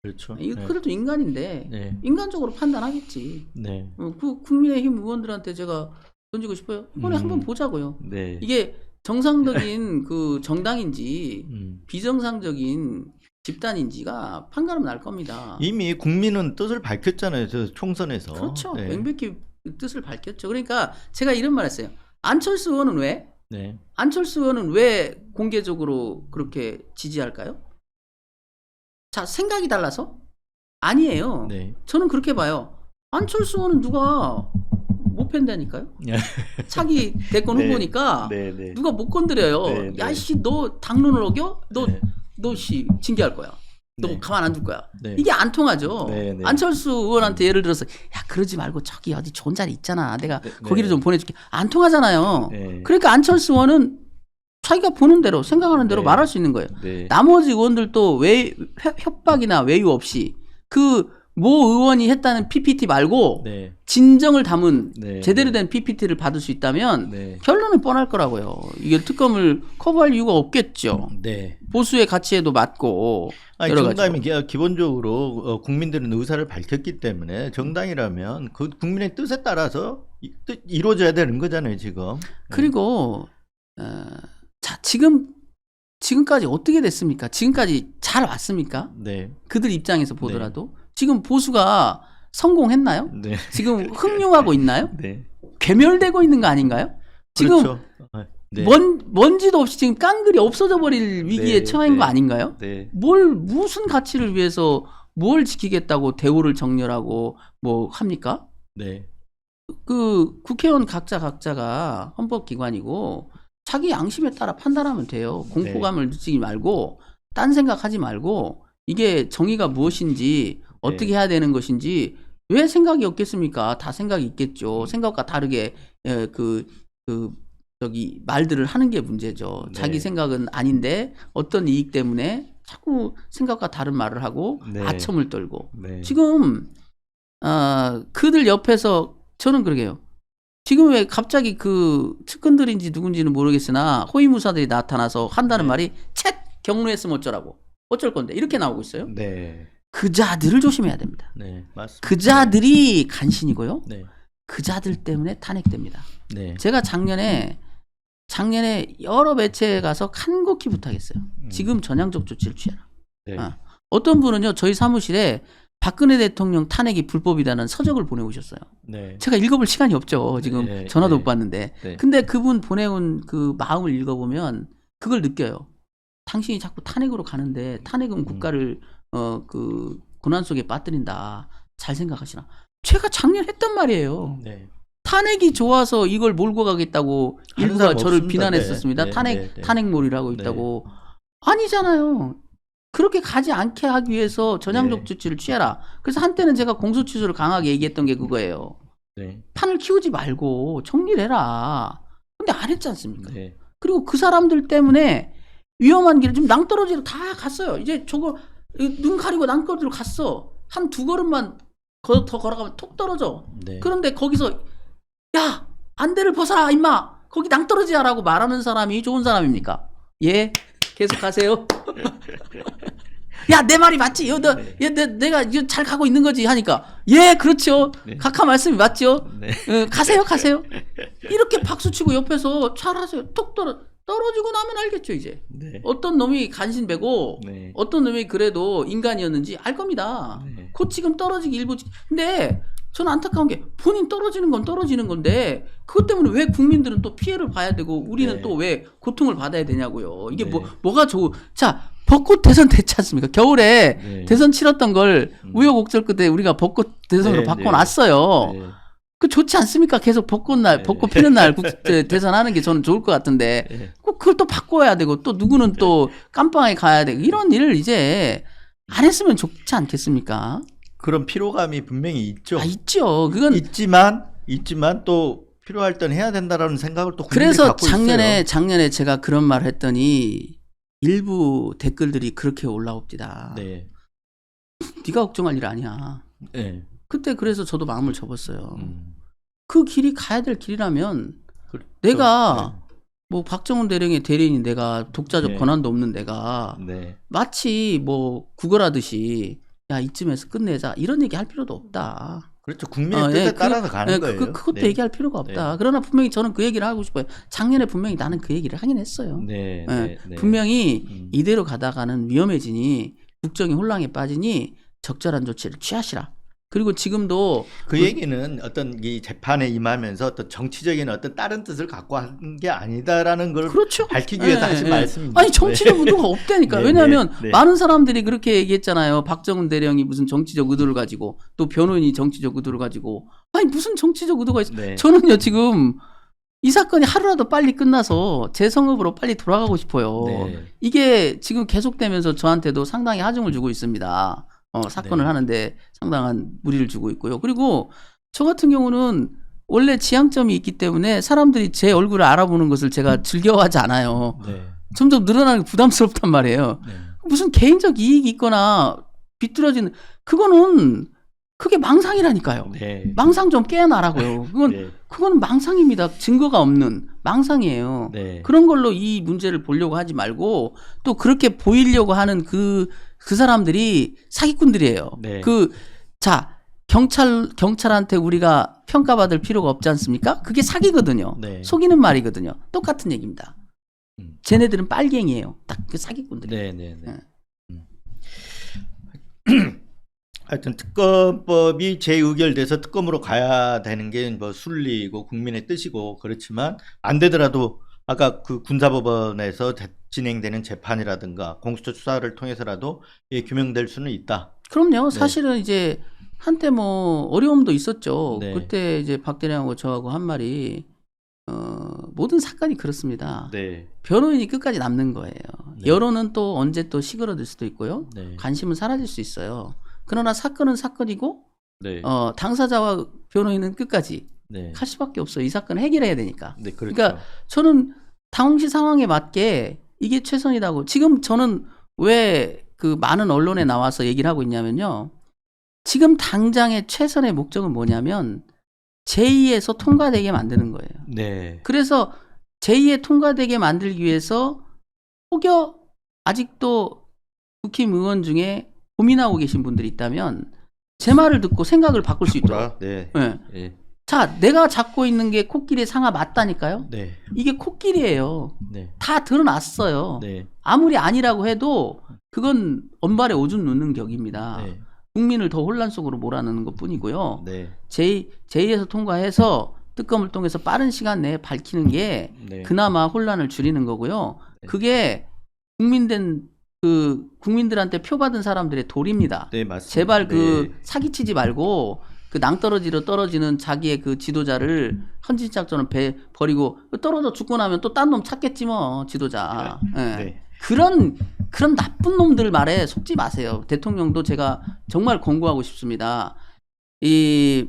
그렇죠. 그들도 인간인데 네. 인간적으로 판단하겠지. 네. 그 국민의힘 의원들한테 제가 던지고 싶어요. 이번에 한번 보자고요. 네. 이게 정상적인 그 정당인지 비정상적인 집단인지가 판가름 날 겁니다. 이미 국민은 뜻을 밝혔잖아요. 저 총선에서. 그렇죠. 네. 명백히 뜻을 밝혔죠. 그러니까 제가 이런 말 했어요. 안철수 의원은 왜? 네. 안철수 의원은 왜 공개적으로 그렇게 지지할까요? 자, 생각이 달라서? 아니에요. 네. 저는 그렇게 봐요. 안철수 의원은 누가 못 팬다니까요. 차기 대권 네. 후보니까 네. 네. 누가 못 건드려요. 네. 야씨 너 당론을 어겨? 네. 너 씨 징계할 거야. 너 네. 가만 안 둘 거야. 네. 이게 안 통하죠. 네, 네. 안철수 의원한테 예를 들어서 야 그러지 말고 저기 어디 좋은 자리 있잖아. 내가 네, 거기를 네. 좀 보내줄게. 안 통하잖아요. 네. 그러니까 안철수 의원은 자기가 보는 대로 생각하는 대로 네. 말할 수 있는 거예요. 네. 나머지 의원들도 협박이나 외유 없이 그 모 의원이 했다는 PPT 말고 네. 진정을 담은 네. 제대로 된 PPT를 받을 수 있다면 네. 결론은 뻔할 거라고요. 이게 특검을 커버할 이유가 없겠죠. 네. 보수의 가치에도 맞고 아니, 여러 정당이 기본적으로 국민들은 의사를 밝혔기 때문에 정당이라면 그 국민의 뜻에 따라서 이루어져야 되는 거잖아요, 지금. 그리고 자 지금까지 어떻게 됐습니까? 지금까지 잘 왔습니까? 네. 그들 입장에서 보더라도 지금 보수가 성공했나요? 네. 지금 흥룡하고 있나요? 네. 괴멸되고 있는 거 아닌가요? 지금 그렇죠. 네. 먼지도 없이 지금 깡글이 없어져 버릴 위기에 네, 처한 네. 거 아닌가요? 네. 무슨 가치를 위해서 뭘 지키겠다고 대우를 정렬하고 뭐 합니까? 네. 그 국회의원 각자가 헌법기관이고 자기 양심에 따라 판단하면 돼요. 공포감을 느끼지 말고 딴 생각하지 말고 이게 정의가 무엇인지 어떻게 해야 되는 것인지 왜 생각이 없겠습니까? 다 생각이 있겠죠. 생각과 다르게 저기 말들을 하는 게 문제죠. 네. 자기 생각은 아닌데 어떤 이익 때문에 자꾸 생각과 다른 말을 하고 네. 아첨을 떨고 네. 지금 그들 옆에서 저는 그러게요. 지금 왜 갑자기 그 측근들인지 누군지는 모르겠으나 호위무사들이 나타나서 한다는 네. 말이 챗 경로했으면 어쩌라고 어쩔 건데 이렇게 나오고 있어요. 네. 그 자들을 조심해야 됩니다. 네. 맞습니다. 그 자들이 간신이고요. 네. 그 자들 때문에 탄핵됩니다. 네. 제가 작년에 여러 매체에 가서 간곡히 부탁했어요. 지금 전향적 조치를 취해라. 네. 어떤 분은요 저희 사무실에 박근혜 대통령 탄핵이 불법이라는 서적을 보내오셨어요. 네. 제가 읽어볼 시간이 없죠. 지금 네, 전화도 네. 못 받는데. 네. 근데 그분 보내온 그 마음을 읽어보면 그걸 느껴요. 당신이 자꾸 탄핵으로 가는데 탄핵은 국가를 그 고난 속에 빠뜨린다. 잘 생각하시나. 제가 작년 했던 말이에요. 네. 탄핵이 좋아서 이걸 몰고 가겠다고 하는 일부가 사람 저를 없습니다. 비난했었습니다. 네, 탄핵 네. 탄핵몰이라고 네. 있다고. 아니잖아요. 그렇게 가지 않게 하기 위해서 전향적 네. 조치를 취해라. 그래서 한때는 제가 공소취소를 강하게 얘기했던 게 그거예요. 네. 판을 키우지 말고 정리를 해라. 근데 안 했지 않습니까? 네. 그리고 그 사람들 때문에 위험한 길을 좀 낭떠러지로 다 갔어요. 이제 저거 눈 가리고 낭떠러지로 갔어. 한 두 걸음만 더 걸어가면 톡 떨어져. 네. 그런데 거기서 야 안대를 벗어라 임마. 거기 낭떠러지야라고 말하는 사람이 좋은 사람입니까? 예. 계속 가세요. 야, 내 말이 맞지? 내가 잘 가고 있는 거지? 하니까, 예, 그렇죠. 네. 각하 말씀이 맞죠? 네. 가세요. 이렇게 박수 치고 옆에서 잘하세요. 톡 떨어지고 나면 알겠죠, 이제. 네. 어떤 놈이 간신배고, 네. 어떤 놈이 그래도 인간이었는지 알 겁니다. 네. 곧 지금 떨어지기 일부. 근데 저는 안타까운 게 본인 떨어지는 건 떨어지는 건데 그것 때문에 왜 국민들은 또 피해를 봐야 되고 우리는 네. 또 왜 고통을 받아야 되냐고요. 이게 네. 뭐가 좋고 자 벚꽃 대선 됐지 않습니까? 겨울에 네. 대선 치렀던 걸 우여곡절 끝에 우리가 벚꽃 대선으로 네, 바꿔놨어요. 네. 그 좋지 않습니까? 계속 벚꽃날, 네. 벚꽃 피는 날 대선하는 게 저는 좋을 것 같은데 네. 꼭 그걸 또 바꿔야 되고 또 누구는 또 깜빵에 가야 되고 이런 일을 이제 안 했으면 좋지 않겠습니까? 그런 피로감이 분명히 있죠. 아, 있죠. 그건 있지만 또 필요할 땐 해야 된다라는 생각을 또 국민들이 그래서 갖고 있어요. 작년에 제가 그런 말 했더니 일부 댓글들이 그렇게 올라옵니다. 네. 네가 걱정할 일 아니야. 네. 그때 그래서 저도 마음을 접었어요. 음. 그 길이 가야 될 길이라면 그렇죠. 내가 뭐 박정훈 대령의 대리인이 내가 독자적 네. 권한도 없는 내가 네. 마치 뭐 구걸하듯이 야 이쯤에서 끝내자 이런 얘기 할 필요도 없다. 그렇죠. 국민의 뜻에 따라서 가는 거예요. 그것도 네. 얘기할 필요가 없다. 네. 그러나 분명히 저는 그 얘기를 하고 싶어요. 작년에 분명히 나는 그 얘기를 하긴 했어요. 네. 예, 네. 네. 분명히 이대로 가다가는 위험해지니 국정이 혼란에 빠지니 적절한 조치를 취하시라. 그리고 지금도 그 얘기는 어떤 이 재판에 임하면서 어떤 정치적인 어떤 다른 뜻을 갖고 한 게 아니다라는 걸 그렇죠. 밝히기 위해서 하신 말씀입니다. 아니 정치적 의도가 없다니까. 네, 왜냐하면 네, 네. 많은 사람들이 그렇게 얘기했잖아요. 박정훈 대령이 무슨 정치적 의도를 가지고 또 변호인이 정치적 의도를 가지고 아니 무슨 정치적 의도가 있어. 네. 저는요 지금 이 사건이 하루라도 빨리 끝나서 제 성읍으로 빨리 돌아가고 싶어요. 네. 이게 지금 계속되면서 저한테도 상당히 하중을 주고 있습니다. 사건을 네. 하는데 상당한 무리를 주고 있고요. 그리고 저 같은 경우는 원래 지향점이 있기 때문에 사람들이 제 얼굴을 알아보는 것을 제가 즐겨하지 않아요. 네. 점점 늘어나는 게 부담스럽단 말이에요. 네. 무슨 개인적 이익이 있거나 비뚤어지는 그거는 그게 망상이라니까요. 네. 망상 좀 깨어나라고요. 그건 망상입니다. 증거가 없는 망상이에요. 네. 그런 걸로 이 문제를 보려고 하지 말고 또 그렇게 보이려고 하는 그 사람들이 사기꾼들이에요. 네. 자, 경찰한테 우리가 평가받을 필요가 없지 않습니까? 그게 사기거든요. 네. 속이는 말이거든요. 똑같은 얘기입니다. 음. 쟤네들은 빨갱이에요. 딱 그 사기꾼들. 네, 네, 네. 하여튼 특검법이 재의결돼서 특검으로 가야 되는 게 뭐 순리고 국민의 뜻이고 그렇지만 안 되더라도 아까 그 군사법원에서 진행되는 재판이라든가 공수처 수사를 통해서라도 규명될 수는 있다. 그럼요. 네. 사실은 이제 한때 뭐 어려움도 있었죠. 네. 그때 이제 박 대령하고 저하고 한 말이 모든 사건이 그렇습니다. 네. 변호인이 끝까지 남는 거예요. 네. 여론은 또 언제 또 시그러들 수도 있고요. 네. 관심은 사라질 수 있어요. 그러나 사건은 사건이고 네. 당사자와 변호인은 끝까지 네. 할 수밖에 없어요. 이 사건을 해결해야 되니까. 네, 그렇죠. 그러니까 저는 당시 상황에 맞게 이게 최선이라고. 지금 저는 왜 그 많은 언론에 나와서 얘기를 하고 있냐면요. 지금 당장의 최선의 목적은 뭐냐면 제2에서 통과되게 만드는 거예요. 네. 그래서 제2에 통과되게 만들기 위해서 혹여 아직도 국힘 의원 중에 고민하고 계신 분들이 있다면 제 말을 듣고 생각을 바꿀 수 있도록. 네. 네. 네. 자, 내가 잡고 있는 게 코끼리의 상하 맞다니까요. 네. 이게 코끼리예요. 네. 다 드러났어요. 네. 아무리 아니라고 해도 그건 언발에 오줌 누는 격입니다. 네. 국민을 더 혼란 속으로 몰아넣는 것뿐이고요. 네. 제2에서 통과해서 특검을 통해서 빠른 시간 내에 밝히는 게 네. 그나마 혼란을 줄이는 거고요. 네. 그게 국민들한테 표받은 사람들의 도리입니다. 네, 맞습니다. 제발 그 네. 사기치지 말고 그 낭떠러지로 떨어지는 자기의 그 지도자를 헌신작전을 버리고 떨어져 죽고 나면 또 딴 놈 찾겠지 뭐 지도자. 예. 네. 그런 나쁜 놈들 말에 속지 마세요. 대통령도 제가 정말 권고하고 싶습니다. 이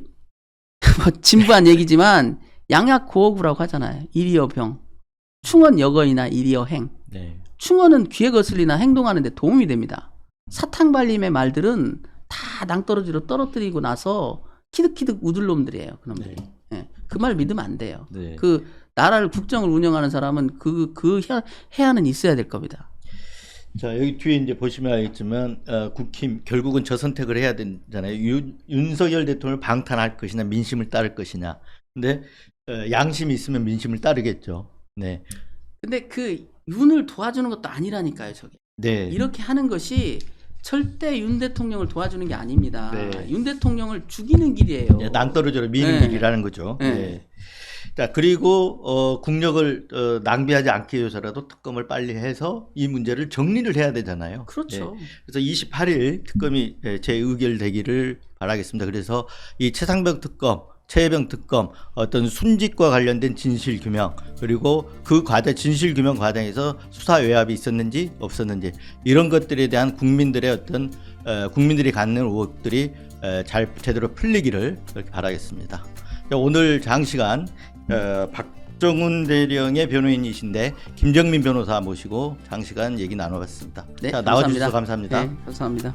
뭐 진부한 얘기지만 양약 고어구라고 하잖아요. 일이여 병, 충언 여거이나 일이여 행. 네. 충언은 귀에 거슬리나 행동하는 데 도움이 됩니다. 사탕발림의 말들은 다 낭떠러지로 떨어뜨리고 나서 키득키득 우들 놈들이에요. 그놈들이. 네. 예. 그 말 믿으면 안 돼요. 네. 그 나라를 국정을 운영하는 사람은 그 해안은 있어야 될 겁니다. 자, 여기 뒤에 이제 보시면 알겠지만 국힘 결국은 저 선택을 해야 되잖아요. 윤석열 대통령을 방탄할 것이냐 민심을 따를 것이냐. 근데 양심이 있으면 민심을 따르겠죠. 네. 근데 그 윤을 도와주는 것도 아니라니까요, 저게. 네. 이렇게 하는 것이 절대 윤 대통령을 도와주는 게 아닙니다. 네. 윤 대통령을 죽이는 길이에요. 예, 낭떠러지로 미는 네. 길이라는 거죠. 네. 예. 자, 그리고 국력을 낭비하지 않기 위해서라도 특검을 빨리 해서 이 문제를 정리를 해야 되잖아요. 그렇죠. 예. 그래서 28일 특검이 재의결되기를 바라겠습니다. 그래서 이 최상병 특검, 최혜병 특검, 어떤 순직과 관련된 진실 규명, 그리고 그 과정, 진실 규명 과정에서 수사 외압이 있었는지 없었는지, 이런 것들에 대한 국민들의 어떤 국민들이 갖는 의혹들이 잘 제대로 풀리기를 그렇게 바라겠습니다. 자, 오늘 장시간 박정훈 대령의 변호인이신데 김정민 변호사 모시고 장시간 얘기 나눠봤습니다. 네, 자, 나와주셔서 감사합니다. 감사합니다. 네, 감사합니다.